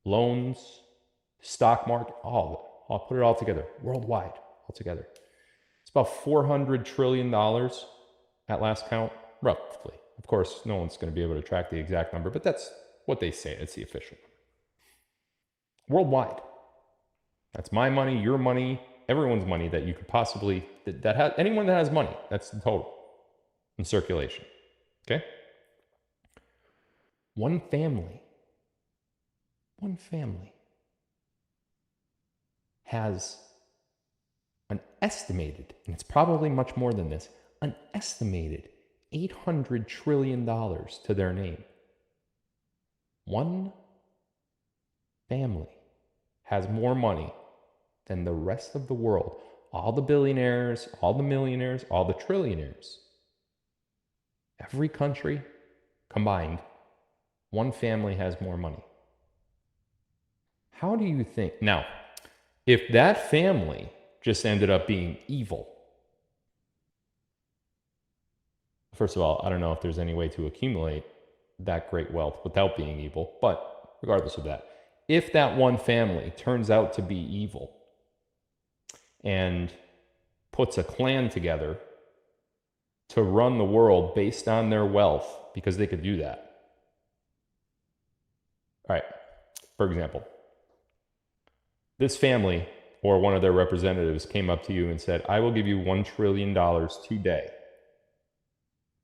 Speaker 1: loans, stock market, all of it. I'll put it all together, worldwide, all together. It's about $400 trillion at last count, roughly. Of course, no one's going to be able to track the exact number, but that's what they say. It's the official number. Worldwide. That's my money, your money, everyone's money that you could possibly, that has, anyone that has money, that's the total in circulation. Okay? One family has an estimated, and it's probably much more than this, an estimated $800 trillion to their name. One family has more money than the rest of the world. All the billionaires, all the millionaires, all the trillionaires. Every country combined, one family has more money. How do you think? Now, if that family just ended up being evil, first of all, I don't know if there's any way to accumulate that great wealth without being evil, but regardless of that, if that one family turns out to be evil and puts a clan together to run the world based on their wealth, because they could do that. All right, for example, this family or one of their representatives came up to you and said, I will give you $1 trillion today,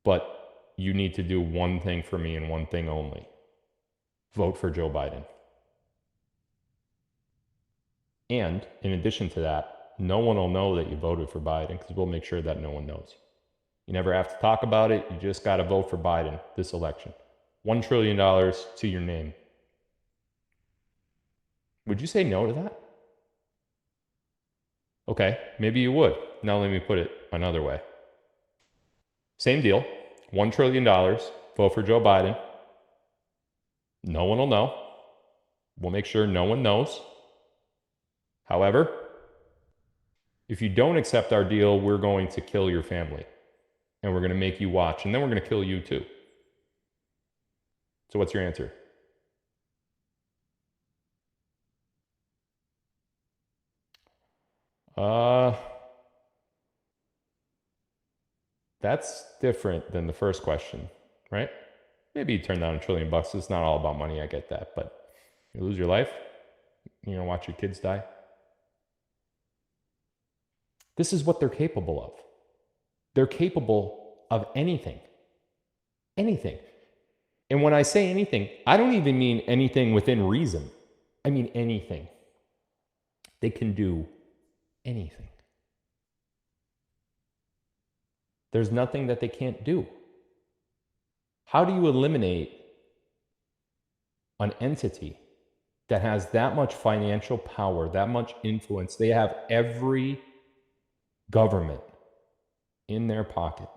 Speaker 1: but you need to do one thing for me and one thing only. Vote for Joe Biden. And in addition to that, no one will know that you voted for Biden because we'll make sure that no one knows. You never have to talk about it. You just got to vote for Biden this election. $1 trillion to your name. Would you say no to that? Okay, maybe you would. Now let me put it another way. Same deal. $1 trillion. Vote for Joe Biden. No one will know. We'll make sure no one knows. However, if you don't accept our deal, we're going to kill your family. And we're going to make you watch. And then we're going to kill you too. So what's your answer? That's different than the first question, right? Maybe you turn down $1 trillion. It's not all about money. I get that. But you lose your life. You know, watch your kids die. This is what they're capable of. They're capable of anything. Anything. And when I say anything, I don't even mean anything within reason. I mean anything. They can do anything. There's nothing that they can't do. How do you eliminate an entity that has that much financial power, that much influence? They have every government in their pocket.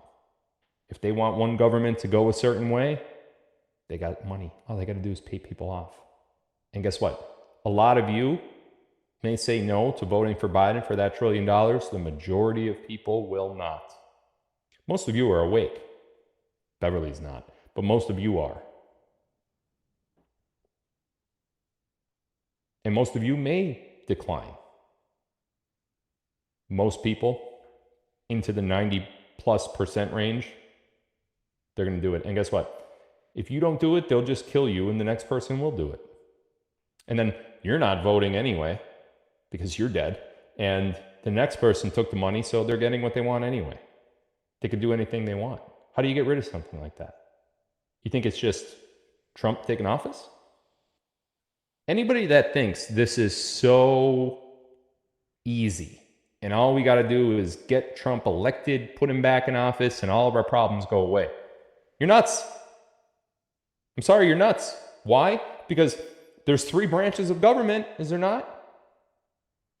Speaker 1: If they want one government to go a certain way, they got money. All they got to do is pay people off. And guess what? A lot of you may say no to voting for Biden for that $1 trillion. The majority of people will not. Most of you are awake. Beverly's not, but most of you are. And most of you may decline. Most people into the 90+% range, they're going to do it. And guess what? If you don't do it, they'll just kill you and the next person will do it. And then you're not voting anyway because you're dead. And the next person took the money, so they're getting what they want anyway. They could do anything they want. How do you get rid of something like that? You think it's just Trump taking office? Anybody that thinks this is so easy and all we got to do is get Trump elected, put him back in office, and all of our problems go away, you're nuts. I'm sorry, you're nuts. Why? Because there's 3 branches of government, is there not?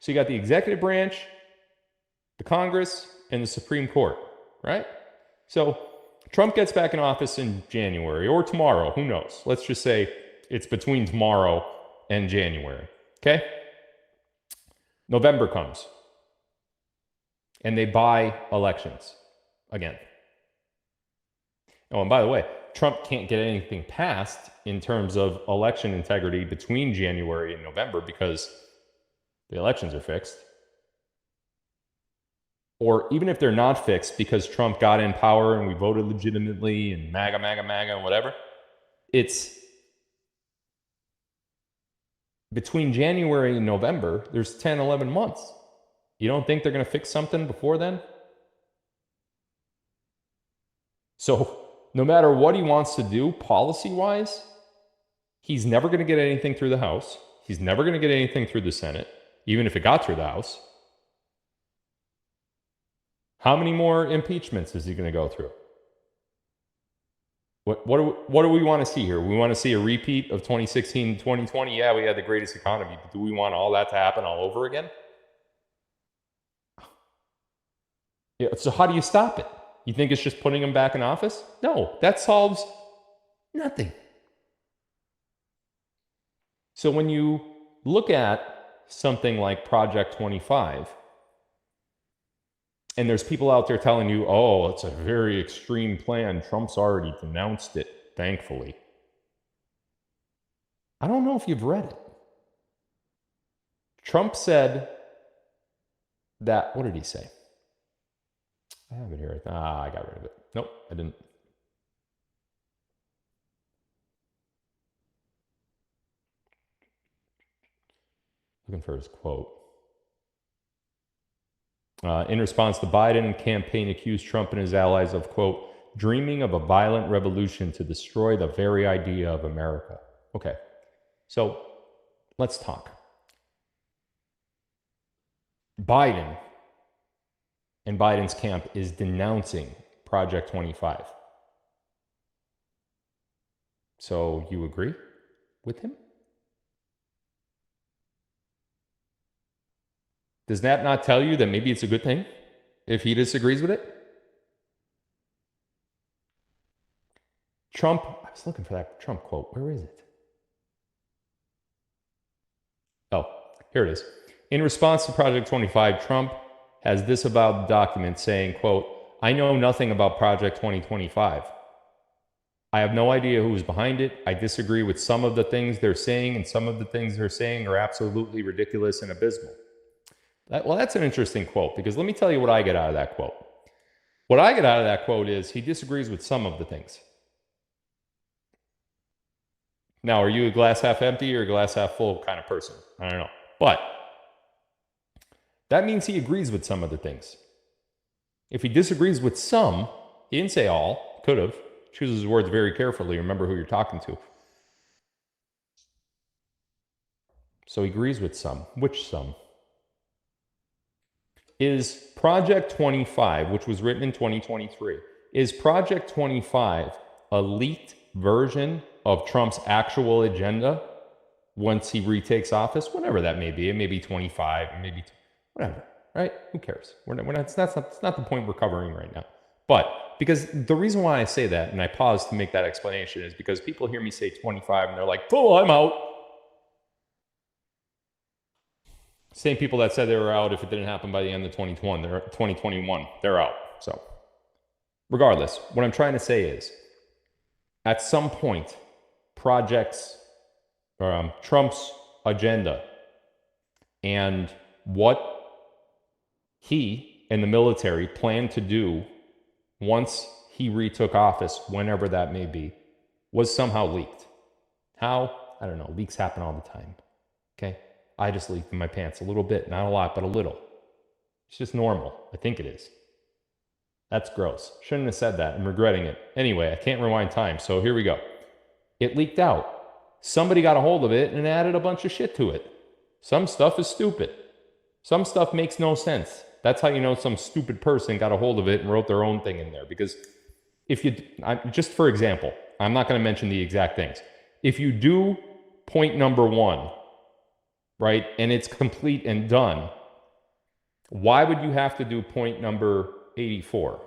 Speaker 1: So you got the executive branch, the Congress, and the Supreme Court, right? So Trump gets back in office in January or tomorrow, who knows? Let's just say It's between tomorrow and January. Okay? November comes. And they buy elections again. Oh, and by the way, Trump can't get anything passed in terms of election integrity between January and November because the elections are fixed. Or even if they're not fixed because Trump got in power and we voted legitimately and MAGA, and whatever, it's between January and November, there's 10, 11 months. You don't think they're going to fix something before then? So no matter what he wants to do policy-wise, he's never going to get anything through the House. He's never going to get anything through the Senate, even if it got through the House. How many more impeachments is he going to go through? What do we want to see here? We want to see a repeat of 2016, 2020. Yeah, we had the greatest economy, but do we want all that to happen all over again? Yeah, so how do you stop it? You think it's just putting him back in office? No, that solves nothing. So when you look at something like Project 25, and there's people out there telling you, oh, it's a very extreme plan. Trump's already denounced it, thankfully. I don't know if you've read it. Trump said that, what did he say? I have it here. I got rid of it. Nope, I didn't. Looking for his quote. In response, the Biden campaign accused Trump and his allies of, quote, dreaming of a violent revolution to destroy the very idea of America. Okay, so let's talk. Biden and Biden's camp is denouncing Project 25. So you agree with him? Does that not tell you that maybe it's a good thing if he disagrees with it? Trump, I was looking for that Trump quote. Where is it? Oh, here it is. In response to Project 25, Trump has disavowed the document saying, quote, I know nothing about Project 2025. I have no idea who is behind it. I disagree with some of the things they're saying, and some of the things they're saying are absolutely ridiculous and abysmal. Well, that's an interesting quote, because let me tell you what I get out of that quote. What I get out of that quote is he disagrees with some of the things. Now, are you a glass half empty or a glass half full kind of person? I don't know. But that means he agrees with some of the things. If he disagrees with some, he didn't say all, could have. Chooses his words very carefully. Remember who you're talking to. So he agrees with some. Which some? Is Project 25, which was written in 2023, is Project 25 a leaked version of Trump's actual agenda once he retakes office? Whatever that may be. It may be 25, it may be whatever, right? Who cares? That's not the point we're covering right now. But because the reason why I say that, and I pause to make that explanation, is because people hear me say 25 and they're like, oh, I'm out. Same people that said they were out if it didn't happen by the end of 2021, they're out. So regardless, what I'm trying to say is, at some point, Trump's agenda and what he and the military plan to do once he retook office, whenever that may be, was somehow leaked. How? I don't know. Leaks happen all the time. Okay? I just leaked in my pants a little bit. Not a lot, but a little. It's just normal. I think it is. That's gross. Shouldn't have said that. I'm regretting it. Anyway, I can't rewind time, so here we go. It leaked out. Somebody got a hold of it and added a bunch of shit to it. Some stuff is stupid. Some stuff makes no sense. That's how you know some stupid person got a hold of it and wrote their own thing in there. Because if you, just for example, I'm not going to mention the exact things. If you do point number 1, right, and it's complete and done, why would you have to do point number 84?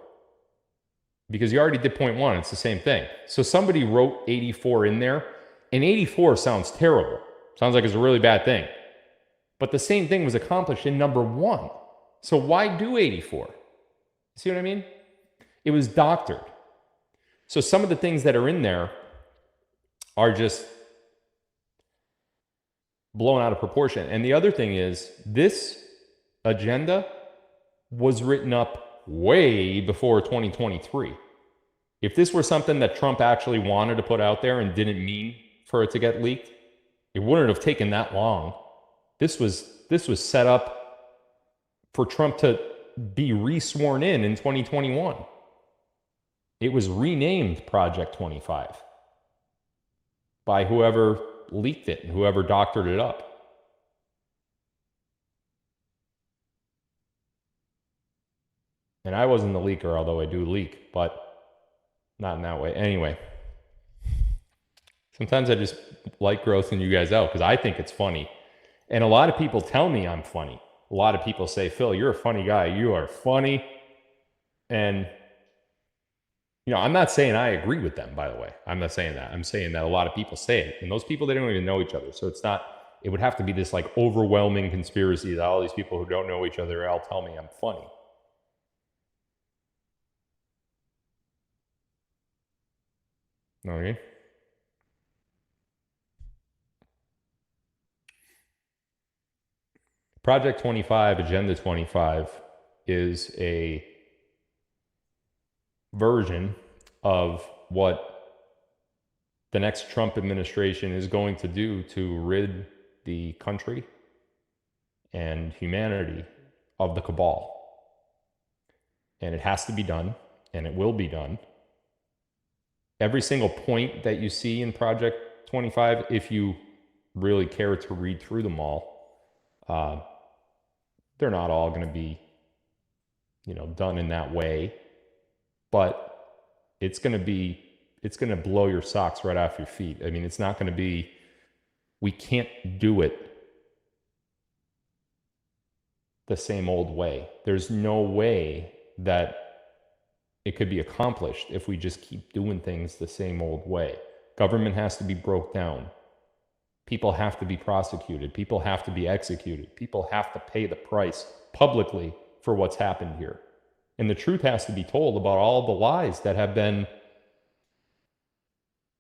Speaker 1: Because you already did point 1. It's the same thing. So somebody wrote 84 in there And 84 sounds terrible. Sounds like it's a really bad thing. But the same thing was accomplished in number 1. So why do 84? See what I mean? It was doctored. So some of the things that are in there are just blown out of proportion. And the other thing is, this agenda was written up way before 2023. If this were something that Trump actually wanted to put out there and didn't mean for it to get leaked, it wouldn't have taken that long. This was set up for Trump to be re-sworn in 2021. It was renamed Project 25 by whoever leaked it and whoever doctored it up. And I wasn't the leaker, although I do leak, but not in that way. Anyway, sometimes I just like grossing you guys out because I think it's funny. And a lot of people tell me I'm funny. A lot of people say, Phil, you're a funny guy. You are funny. And, you know, I'm not saying I agree with them, by the way. I'm not saying that. I'm saying that a lot of people say it. And those people, they don't even know each other. So it's not, it would have to be this like overwhelming conspiracy that all these people who don't know each other all tell me I'm funny. Okay. Project 25, Agenda 25 is a version of what the next Trump administration is going to do to rid the country and humanity of the cabal. And it has to be done, and it will be done. Every single point that you see in Project 25, if you really care to read through them all, they're not all going to be, you know, done in that way, but it's going to blow your socks right off your feet. I mean, it's not going to be, we can't do it the same old way. There's no way that it could be accomplished if we just keep doing things the same old way. Government has to be broke down. People have to be prosecuted. People have to be executed. People have to pay the price publicly for what's happened here. And the truth has to be told about all the lies that have been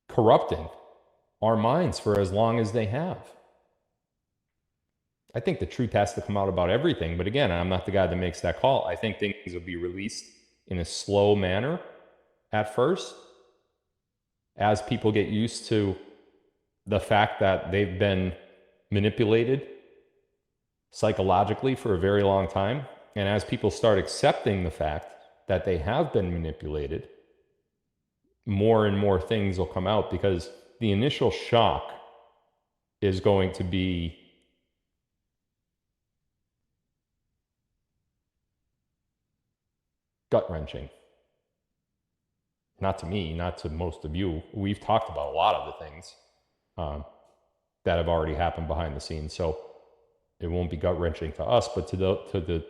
Speaker 1: corrupting our minds for as long as they have. I think the truth has to come out about everything. But again, I'm not the guy that makes that call. I think things will be released in a slow manner at first, as people get used to the fact that they've been manipulated psychologically for a very long time. And as people start accepting the fact that they have been manipulated, more and more things will come out, because the initial shock is going to be gut-wrenching. Not to me, not to most of you. We've talked about a lot of the things that have already happened behind the scenes. So it won't be gut-wrenching to us, but to the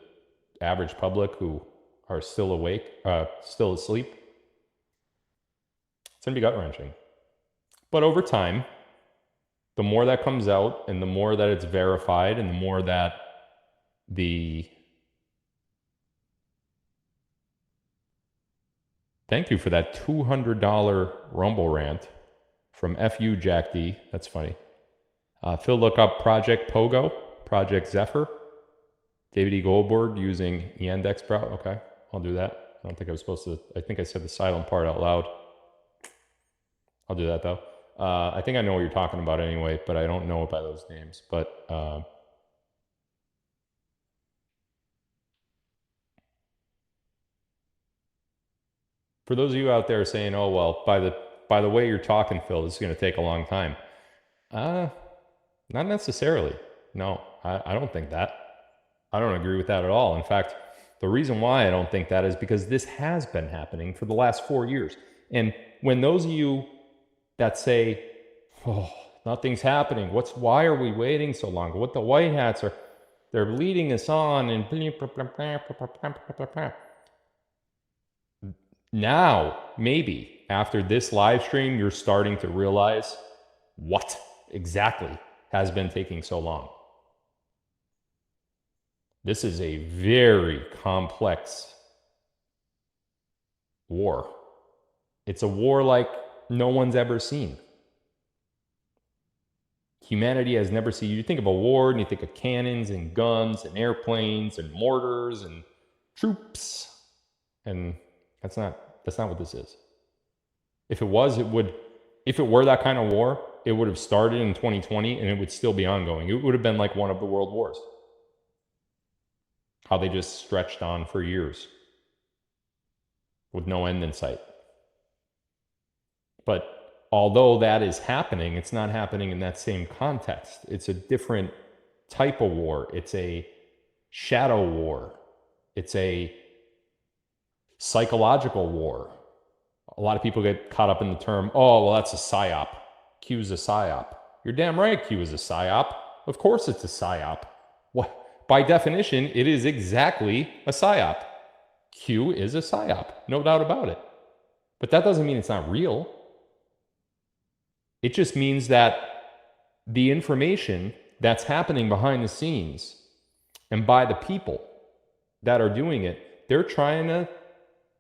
Speaker 1: average public who are still awake, still asleep, it's going to be gut-wrenching. But over time, the more that comes out and the more that it's verified and the more that the... Thank you for that $200 Rumble rant from FU Jack D. That's funny. Phil, look up Project Pogo, Project Zephyr, David E. Goldberg using Yandex Brow. Okay, I'll do that. I don't think I was supposed to. I think I said the silent part out loud. I'll do that though. I think I know what you're talking about anyway, but I don't know it by those names. But for those of you out there saying, "Oh well, by the way you're talking, Phil, this is going to take a long time," not necessarily. No, I don't think that. I don't agree with that at all. In fact, the reason why I don't think that is because this has been happening for the last 4 years. And when those of you that say, "Oh, nothing's happening. Why are we waiting so long? What the white hats are, they're leading us on," and now, maybe after this live stream, you're starting to realize what exactly has been taking so long. This is a very complex war. It's a war like no one's ever seen. Humanity has never seen. You think of a war and you think of cannons and guns and airplanes and mortars and troops. And that's not what this is. If it was, if it were that kind of war, it would have started in 2020 and it would still be ongoing. It would have been like one of the world wars. How they just stretched on for years with no end in sight. But although that is happening, it's not happening in that same context. It's a different type of war. It's a shadow war. It's a psychological war. A lot of people get caught up in the term, oh, well, that's a psyop. Q's a psyop. You're damn right Q is a psyop. Of course it's a psyop. What? By definition, it is exactly a psyop. Q is a psyop, no doubt about it. But that doesn't mean it's not real. It just means that the information that's happening behind the scenes and by the people that are doing it, they're trying to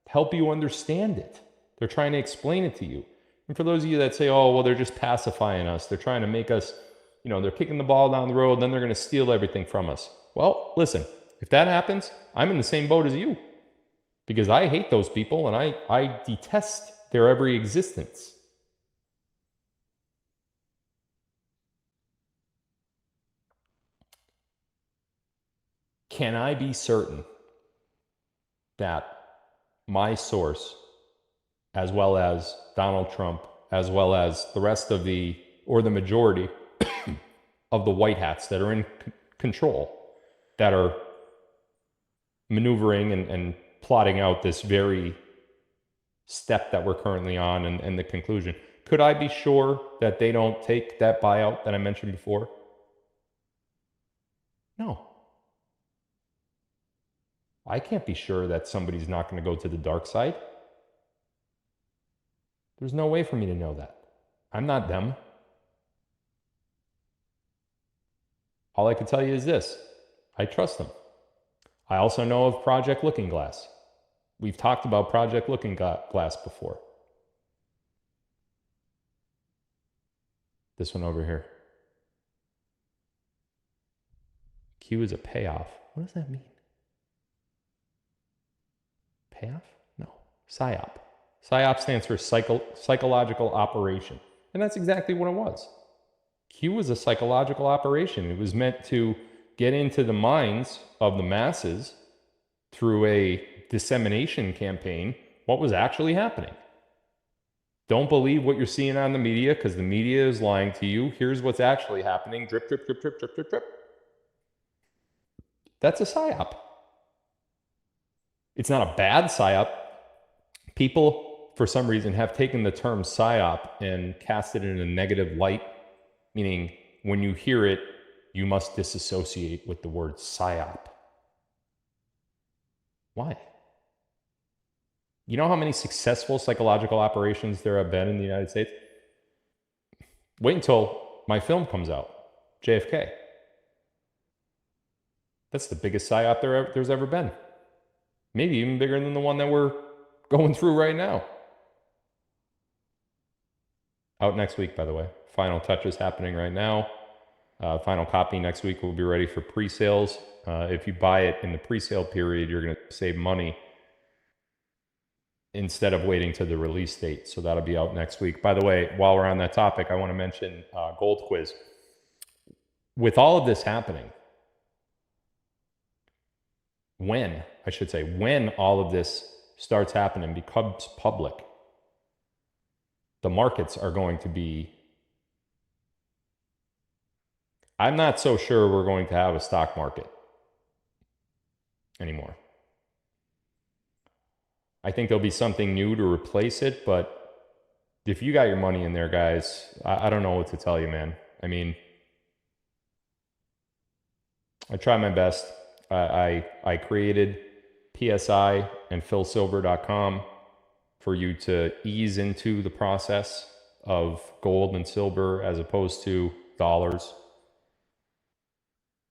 Speaker 1: help you understand it. They're trying to explain it to you. And for those of you that say, oh, well, they're just pacifying us. They're trying to make us, they're kicking the ball down the road, then they're going to steal everything from us. Well, listen, if that happens, I'm in the same boat as you because I hate those people and I detest their every existence. Can I be certain that my source, as well as Donald Trump, as well as the rest of the majority of the white hats that are in control, that are maneuvering and plotting out this very step that we're currently on and the conclusion, could I be sure that they don't take that buyout that I mentioned before? No. I can't be sure that somebody's not going to go to the dark side. There's no way for me to know that. I'm not them. All I can tell you is this. I trust them. I also know of Project Looking Glass. We've talked about Project Looking Glass before. This one over here. Q is a payoff. What does that mean? Payoff? No. PSYOP. PSYOP stands for psychological operation. And that's exactly what it was. Q was a psychological operation. It was meant to get into the minds of the masses through a dissemination campaign what was actually happening. Don't believe what you're seeing on the media because the media is lying to you. Here's what's actually happening. Drip, drip, drip, drip, drip, drip, drip. That's a PSYOP. It's not a bad PSYOP. People, for some reason, have taken the term PSYOP and cast it in a negative light, meaning when you hear it, you must disassociate with the word PSYOP. Why? You know how many successful psychological operations there have been in the United States? Wait until my film comes out, JFK. That's the biggest PSYOP there's ever been. Maybe even bigger than the one that we're going through right now. Out next week, by the way. Final touches happening right now. Final copy next week will be ready for pre-sales. If you buy it in the pre-sale period, you're going to save money instead of waiting to the release date. So that'll be out next week. By the way, while we're on that topic, I want to mention Gold Quiz. With all of this happening, when all of this starts happening, becomes public, the markets are going to be, I'm not so sure we're going to have a stock market anymore. I think there'll be something new to replace it, but if you got your money in there, guys, I don't know what to tell you, man. I mean, I try my best. I created PSI and philsilver.com for you to ease into the process of gold and silver as opposed to dollars.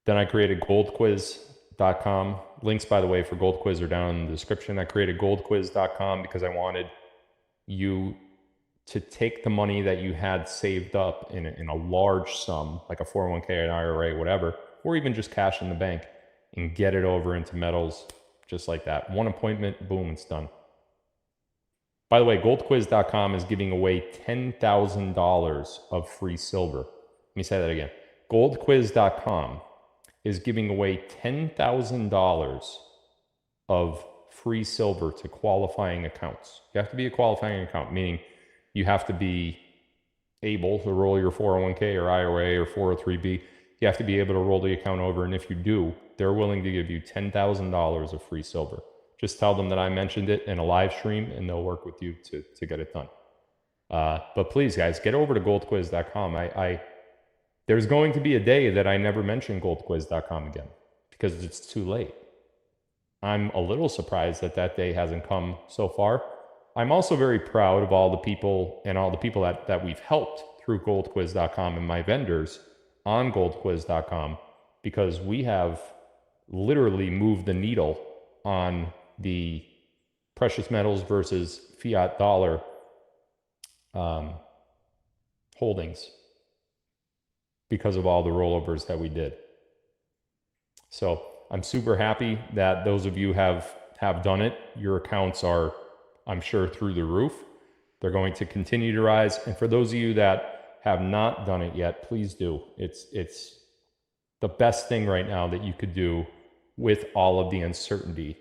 Speaker 1: Then I created goldquiz.com. Links, by the way, for Gold Quiz are down in the description. I created goldquiz.com because I wanted you to take the money that you had saved up in a large sum, like a 401k, an IRA, whatever, or even just cash in the bank, and get it over into metals just like that. One appointment, boom, it's done. By the way, goldquiz.com is giving away $10,000 of free silver. Let me say that again. Goldquiz.com is giving away $10,000 of free silver to qualifying accounts. You have to be a qualifying account, meaning you have to be able to roll your 401k or IRA or 403b. You have to be able to roll the account over. And if you do, they're willing to give you $10,000 of free silver. Just tell them that I mentioned it in a live stream and they'll work with you to get it done. But please, guys, get over to goldquiz.com. There's going to be a day that I never mention goldquiz.com again because it's too late. I'm a little surprised that that day hasn't come so far. I'm also very proud of all the people that we've helped through goldquiz.com and my vendors on goldquiz.com, because we have literally moved the needle on the precious metals versus fiat dollar holdings because of all the rollovers that we did. So I'm super happy that those of you have done it. Your accounts are, I'm sure, through the roof. They're going to continue to rise. And for those of you that have not done it yet, please do. It's the best thing right now that you could do with all of the uncertainty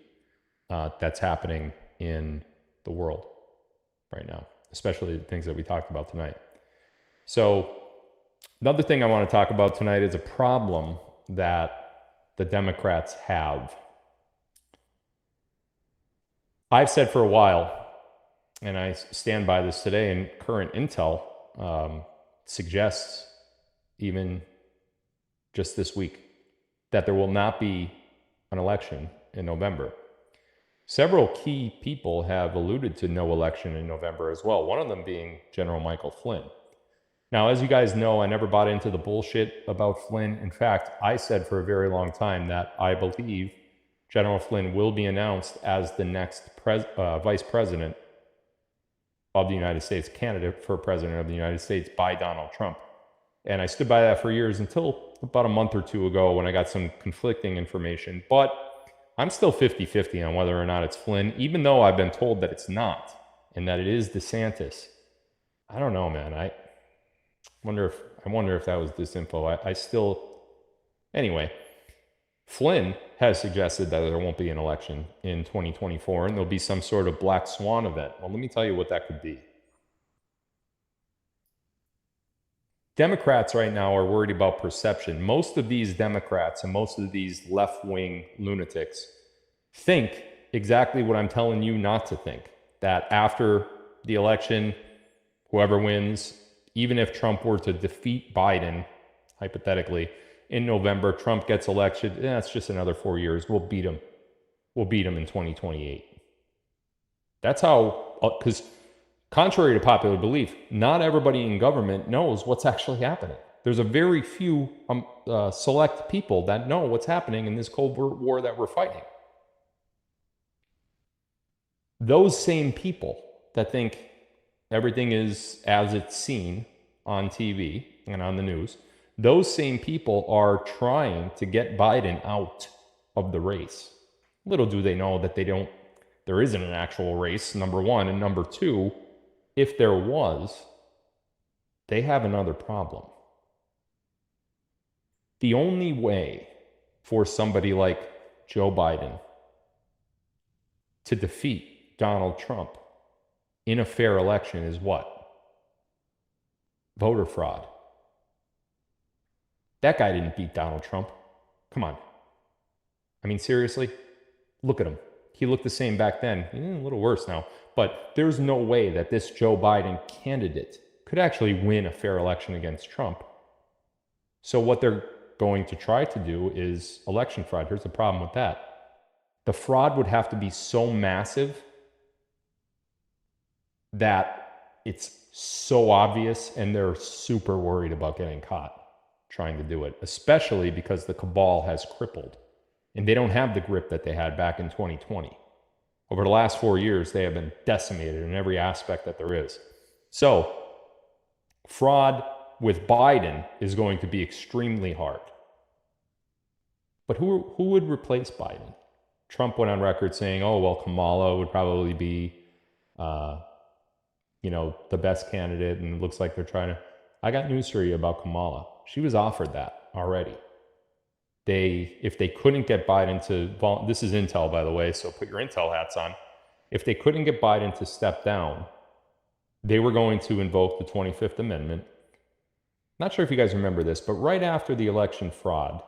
Speaker 1: that's happening in the world right now, especially the things that we talked about tonight. So another thing I want to talk about tonight is a problem that the Democrats have. I've said for a while, and I stand by this today, and current intel suggests, even just this week, that there will not be an election in November. Several key people have alluded to no election in November as well, one of them being General Michael Flynn. Now, as you guys know, I never bought into the bullshit about Flynn. In fact, I said for a very long time that I believe General Flynn will be announced as the next vice president of the United States, candidate for president of the United States by Donald Trump. And I stood by that for years until about a month or two ago when I got some conflicting information. But I'm still 50-50 on whether or not it's Flynn, even though I've been told that it's not and that it is DeSantis. I don't know, man. I wonder if that was disinfo. Anyway, Flynn has suggested that there won't be an election in 2024 and there'll be some sort of black swan event. Well, let me tell you what that could be. Democrats right now are worried about perception. Most of these Democrats and most of these left-wing lunatics think exactly what I'm telling you not to think, that after the election, whoever wins, even if Trump were to defeat Biden, hypothetically, in November, Trump gets elected, it's just another 4 years. We'll beat him. We'll beat him in 2028. That's how, because contrary to popular belief, not everybody in government knows what's actually happening. There's a very few select people that know what's happening in this Cold War that we're fighting. Those same people that think everything is as it's seen on TV and on the news, those same people are trying to get Biden out of the race. Little do they know that there isn't an actual race, number one. And number two, if there was, they have another problem. The only way for somebody like Joe Biden to defeat Donald Trump in a fair election is what? Voter fraud. That guy didn't beat Donald Trump. Come on. I mean, seriously? Look at him. He looked the same back then. A little worse now. But there's no way that this Joe Biden candidate could actually win a fair election against Trump. So what they're going to try to do is election fraud. Here's the problem with that. The fraud would have to be so massive that it's so obvious, and they're super worried about getting caught trying to do it, especially because the cabal has crippled and they don't have the grip that they had back in 2020. Over the last 4 years, they have been decimated in every aspect that there is. So fraud with Biden is going to be extremely hard. But who would replace Biden? Trump went on record saying, oh, well, Kamala would probably be, the best candidate, and it looks like they're trying to. I got news for you about Kamala. She was offered that already. If they couldn't get Biden to, this is intel, by the way, so put your intel hats on. If they couldn't get Biden to step down, they were going to invoke the 25th Amendment. Not sure if you guys remember this, but right after the election fraud,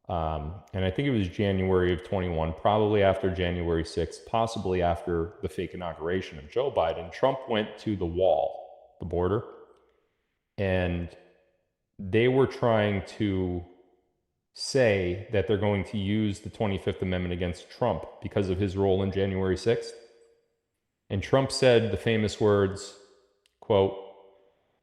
Speaker 1: and I think it was January of 21, probably after January 6th, possibly after the fake inauguration of Joe Biden, Trump went to the wall, the border, and they were trying to say that they're going to use the 25th Amendment against Trump because of his role in January 6th. And Trump said the famous words, quote,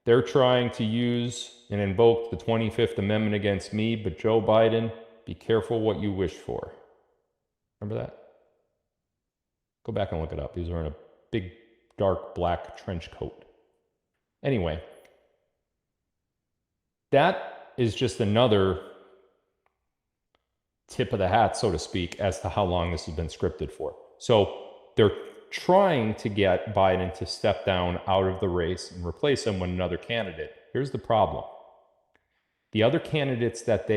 Speaker 1: they're trying to use and invoke the 25th Amendment against me, but Joe Biden, be careful what you wish for. Remember that? Go back and look it up. He was wearing a big, dark, black trench coat. Anyway, that is just another tip of the hat, so to speak, as to how long this has been scripted for. So they're trying to get Biden to step down out of the race and replace him with another candidate. Here's the problem. The other candidates that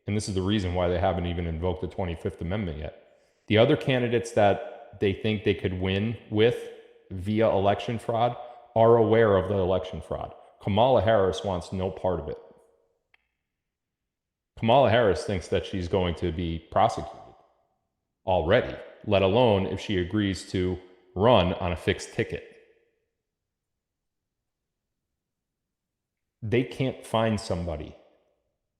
Speaker 1: and this is the reason why they haven't even invoked the 25th Amendment yet, the other candidates that they think they could win with via election fraud are aware of the election fraud. Kamala Harris wants no part of it. Kamala Harris thinks that she's going to be prosecuted already, let alone if she agrees to run on a fixed ticket. They can't find somebody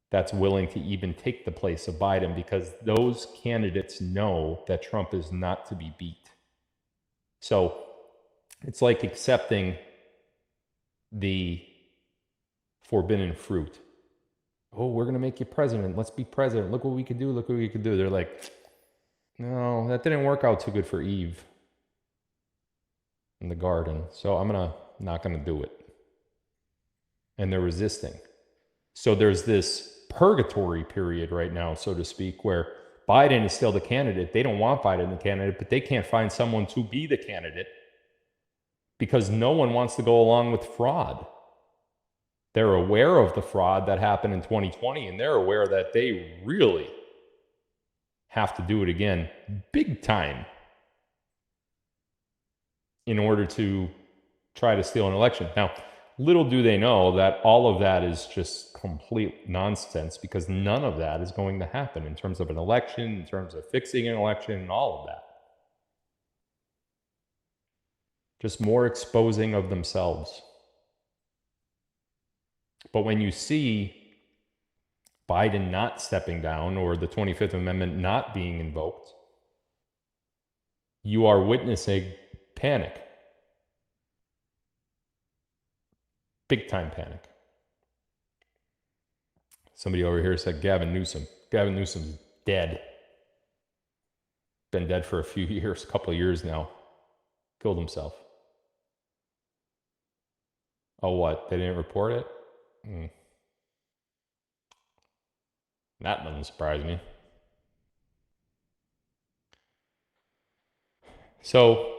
Speaker 1: that's willing to even take the place of Biden because those candidates know that Trump is not to be beat. So it's like accepting the forbidden fruit. Oh, we're going to make you president. Let's be president. Look what we could do. Look what we could do. They're like, no, that didn't work out too good for Eve in the garden. So I'm not going to do it. And they're resisting. So there's this purgatory period right now, so to speak, where Biden is still the candidate. They don't want Biden the candidate, but they can't find someone to be the candidate because no one wants to go along with fraud. They're aware of the fraud that happened in 2020, and they're aware that they really have to do it again big time in order to try to steal an election. Now, little do they know that all of that is just complete nonsense because none of that is going to happen in terms of an election, in terms of fixing an election, and all of that. Just more exposing of themselves. But when you see Biden not stepping down or the 25th Amendment not being invoked, you are witnessing panic. Big time panic. Somebody over here said Gavin Newsom. Gavin Newsom's dead. Been dead for a few years, a couple of years now. Killed himself. Oh, what? They didn't report it? That doesn't surprise me. So,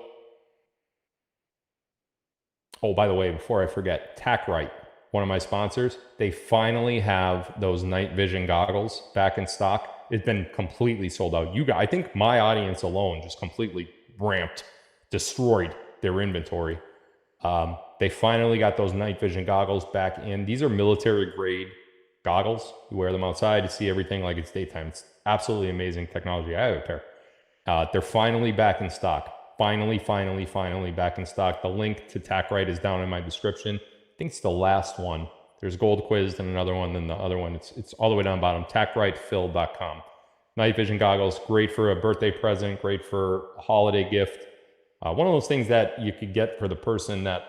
Speaker 1: oh, by the way, before I forget, TACRite, one of my sponsors, they finally have those night vision goggles back in stock. It's been completely sold out. I think my audience alone just completely destroyed their inventory. They finally got those night vision goggles back in. These are military grade goggles. You wear them outside to see everything like it's daytime. It's absolutely amazing technology. I have a pair. They're finally back in stock. Finally back in stock. The link to TACRite is down in my description. I think it's the last one. There's Gold Quizzed and another one, then the other one. It's all the way down bottom. TACRitePhil.com. Night vision goggles, great for a birthday present, great for a holiday gift. One of those things that you could get for the person that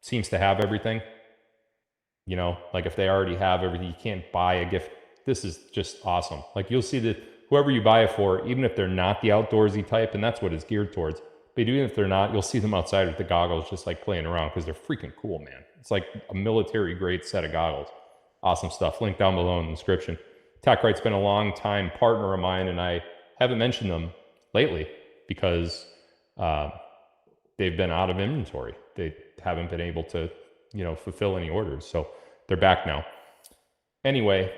Speaker 1: seems to have everything. You know, like if they already have everything, you can't buy a gift. This is just awesome. Like you'll see that whoever you buy it for, even if they're not the outdoorsy type, and that's what it's geared towards, but even if they're not, you'll see them outside with the goggles just like playing around because they're freaking cool, man. It's like a military grade set of goggles. Awesome stuff. Link down below in the description. TechRight's been a long time partner of mine, and I haven't mentioned them lately because they've been out of inventory. They haven't been able to, you know, fulfill any orders. So they're back now. Anyway,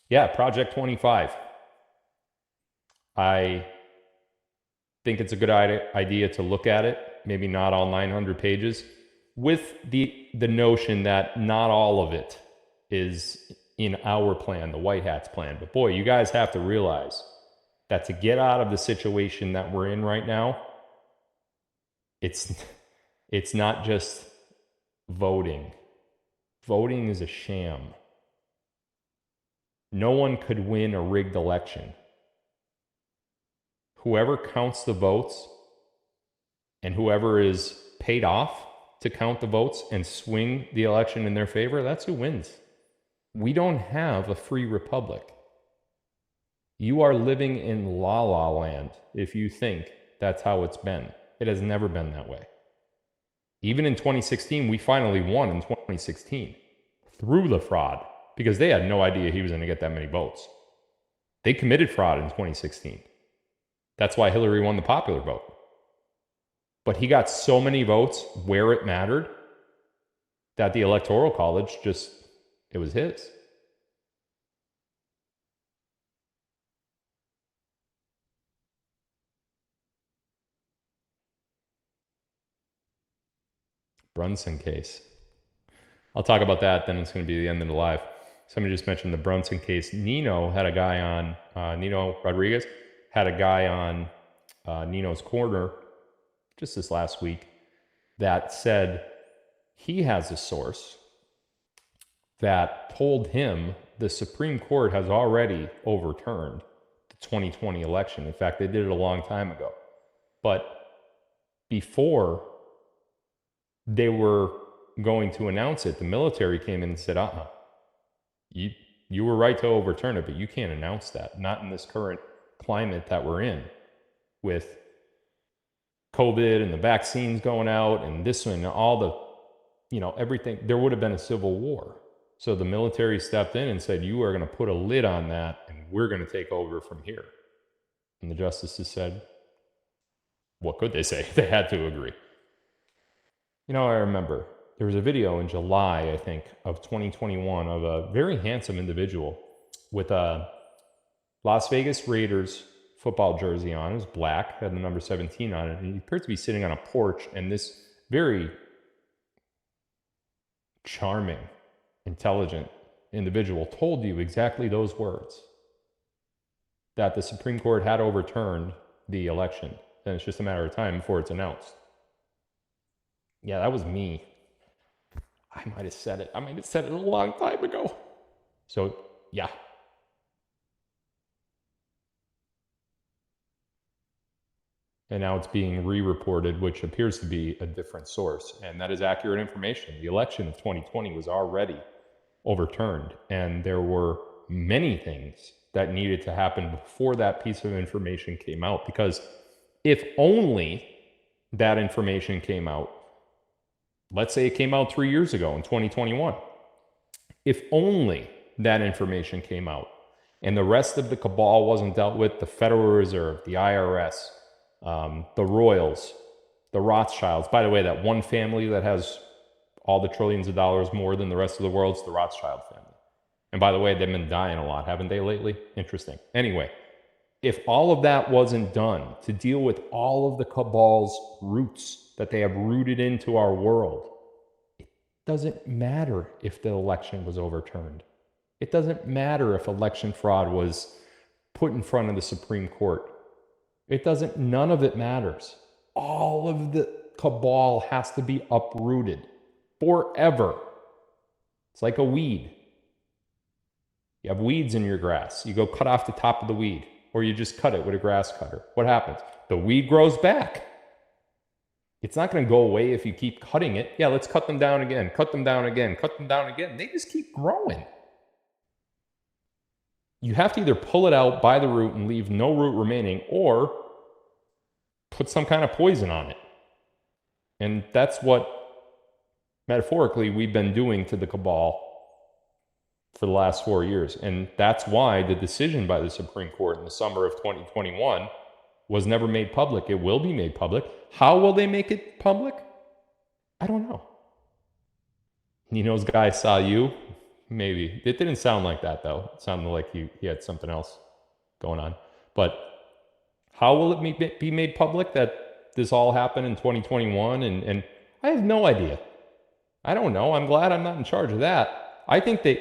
Speaker 1: yeah, Project 25. I think it's a good idea to look at it. Maybe not all 900 pages, with the notion that not all of it is in our plan, the White Hats plan. But boy, you guys have to realize that to get out of the situation that we're in right now, it's not just voting. Voting is a sham. No one could win a rigged election. Whoever counts the votes and whoever is paid off to count the votes and swing the election in their favor, that's who wins. We don't have a free republic. You are living in la la land if you think that's how it's been. It has never been that way. Even in 2016, we finally won in 2016 through the fraud because they had no idea he was going to get that many votes. They committed fraud in 2016. That's why Hillary won the popular vote. But he got so many votes where it mattered that the Electoral College just, it was his. Brunson case. I'll talk about that, then it's going to be the end of the live. Somebody just mentioned the Brunson case. Nino had a guy on, Nino Rodriguez had a guy on Nino's Corner just this last week that said he has a source that told him the Supreme Court has already overturned the 2020 election. In fact, they did it a long time ago. But before they were going to announce it, the military came in and said, you were right to overturn it, but you can't announce that. Not in this current climate that we're in with COVID and the vaccines going out and this and all the, you know, everything. There would have been a civil war. So the military stepped in and said, you are going to put a lid on that and we're going to take over from here. And the justices said, what could they say? They had to agree. You know, I remember there was a video in July, I think, of 2021 of a very handsome individual with a Las Vegas Raiders football jersey on. It was black, had the number 17 on it, and he appeared to be sitting on a porch, and this very charming, intelligent individual told you exactly those words, that the Supreme Court had overturned the election, and it's just a matter of time before it's announced. Yeah, that was me. I might have said it. I might have said it a long time ago. So, yeah. And now it's being re-reported, which appears to be a different source. And that is accurate information. The election of 2020 was already overturned. And there were many things that needed to happen before that piece of information came out. Because if only that information came out, let's say it came out 3 years ago in 2021. If only that information came out and the rest of the cabal wasn't dealt with, the Federal Reserve, the IRS, the Royals, the Rothschilds. By the way, that one family that has all the trillions of dollars more than the rest of the world is the Rothschild family. And by the way, they've been dying a lot, haven't they, lately? Interesting. Anyway, if all of that wasn't done to deal with all of the cabal's roots that they have rooted into our world, it doesn't matter if the election was overturned. It doesn't matter if election fraud was put in front of the Supreme Court. None of it matters. All of the cabal has to be uprooted forever. It's like a weed. You have weeds in your grass. You go cut off the top of the weed, or you just cut it with a grass cutter. What happens? The weed grows back. It's not going to go away if you keep cutting it. Yeah, let's cut them down again, cut them down again, cut them down again. They just keep growing. You have to either pull it out by the root and leave no root remaining, or put some kind of poison on it. And that's what, metaphorically, we've been doing to the cabal for the last 4 years. And that's why the decision by the Supreme Court in the summer of 2021 was never made public. It will be made public. How will they make it public? I don't know. Nino's guy saw you. Maybe. It didn't sound like that, though. It sounded like he had something else going on. But how will it be made public that this all happened in 2021? And I have no idea. I don't know. I'm glad I'm not in charge of that. I think the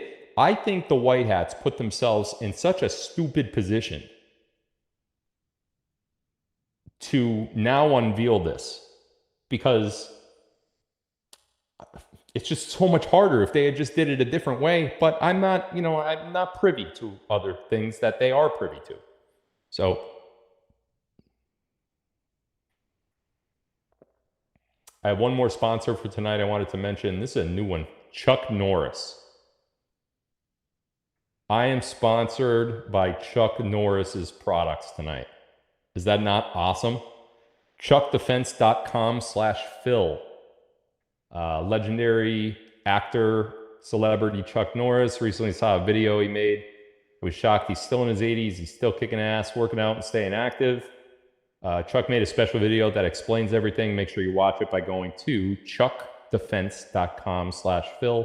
Speaker 1: White Hats put themselves in such a stupid position to now unveil this, because it's just so much harder if they had just did it a different way. But I'm not privy to other things that they are privy to. So I have one more sponsor for tonight I wanted to mention. This is a new one, Chuck Norris. I am sponsored by Chuck Norris's products tonight. Is that not awesome? ChuckDefense.com/Phil. Legendary actor, celebrity Chuck Norris. Recently saw a video he made. I was shocked. He's still in his 80s. He's still kicking ass, working out, and staying active. Chuck made a special video that explains everything. Make sure you watch it by going to ChuckDefense.com/Phil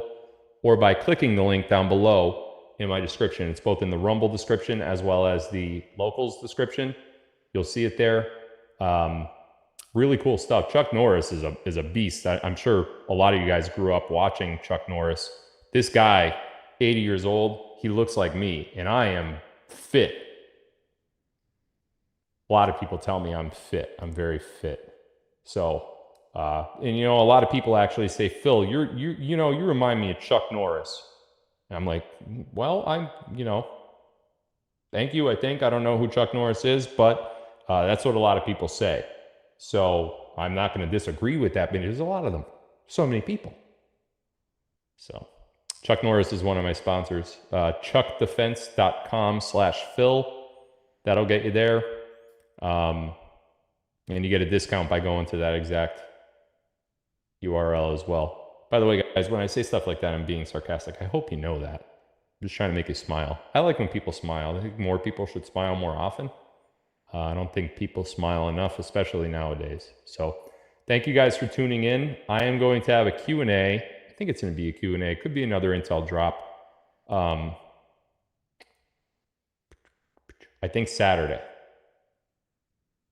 Speaker 1: or by clicking the link down below in my description. It's both in the Rumble description as well as the Locals description. You'll see it there. Really cool stuff. Chuck Norris is a beast. I'm sure a lot of you guys grew up watching Chuck Norris. This guy, 80 years old, he looks like me, and I am fit. A lot of people tell me I'm fit. I'm very fit. So, and a lot of people actually say, Phil, you remind me of Chuck Norris. And I'm like, well, thank you. I don't know who Chuck Norris is, but that's what a lot of people say. So I'm not going to disagree with that, but there's a lot of them. So many people. So Chuck Norris is one of my sponsors. ChuckDefense.com/Phil. That'll get you there. And you get a discount by going to that exact URL as well. By the way, guys, when I say stuff like that, I'm being sarcastic. I hope you know that. I'm just trying to make you smile. I like when people smile. I think more people should smile more often. I don't think people smile enough, especially nowadays. So thank you guys for tuning in. I am going to have a Q&A. I think it's going to be a Q&A. It could be another Intel drop. I think Saturday.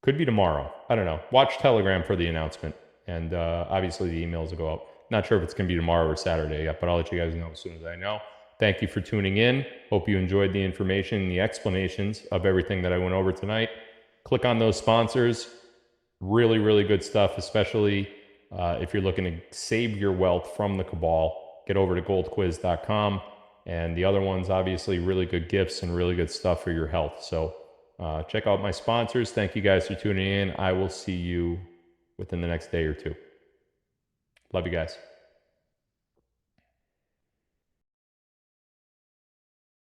Speaker 1: Could be tomorrow. I don't know. Watch Telegram for the announcement. And obviously the emails will go out. Not sure if it's going to be tomorrow or Saturday yet, but I'll let you guys know as soon as I know. Thank you for tuning in. Hope you enjoyed the information and the explanations of everything that I went over tonight. Click on those sponsors. Really, really good stuff, especially if you're looking to save your wealth from the cabal. Get over to goldquiz.com. And the other ones, obviously, really good gifts and really good stuff for your health. So check out my sponsors. Thank you guys for tuning in. I will see you within the next day or two. Love you guys.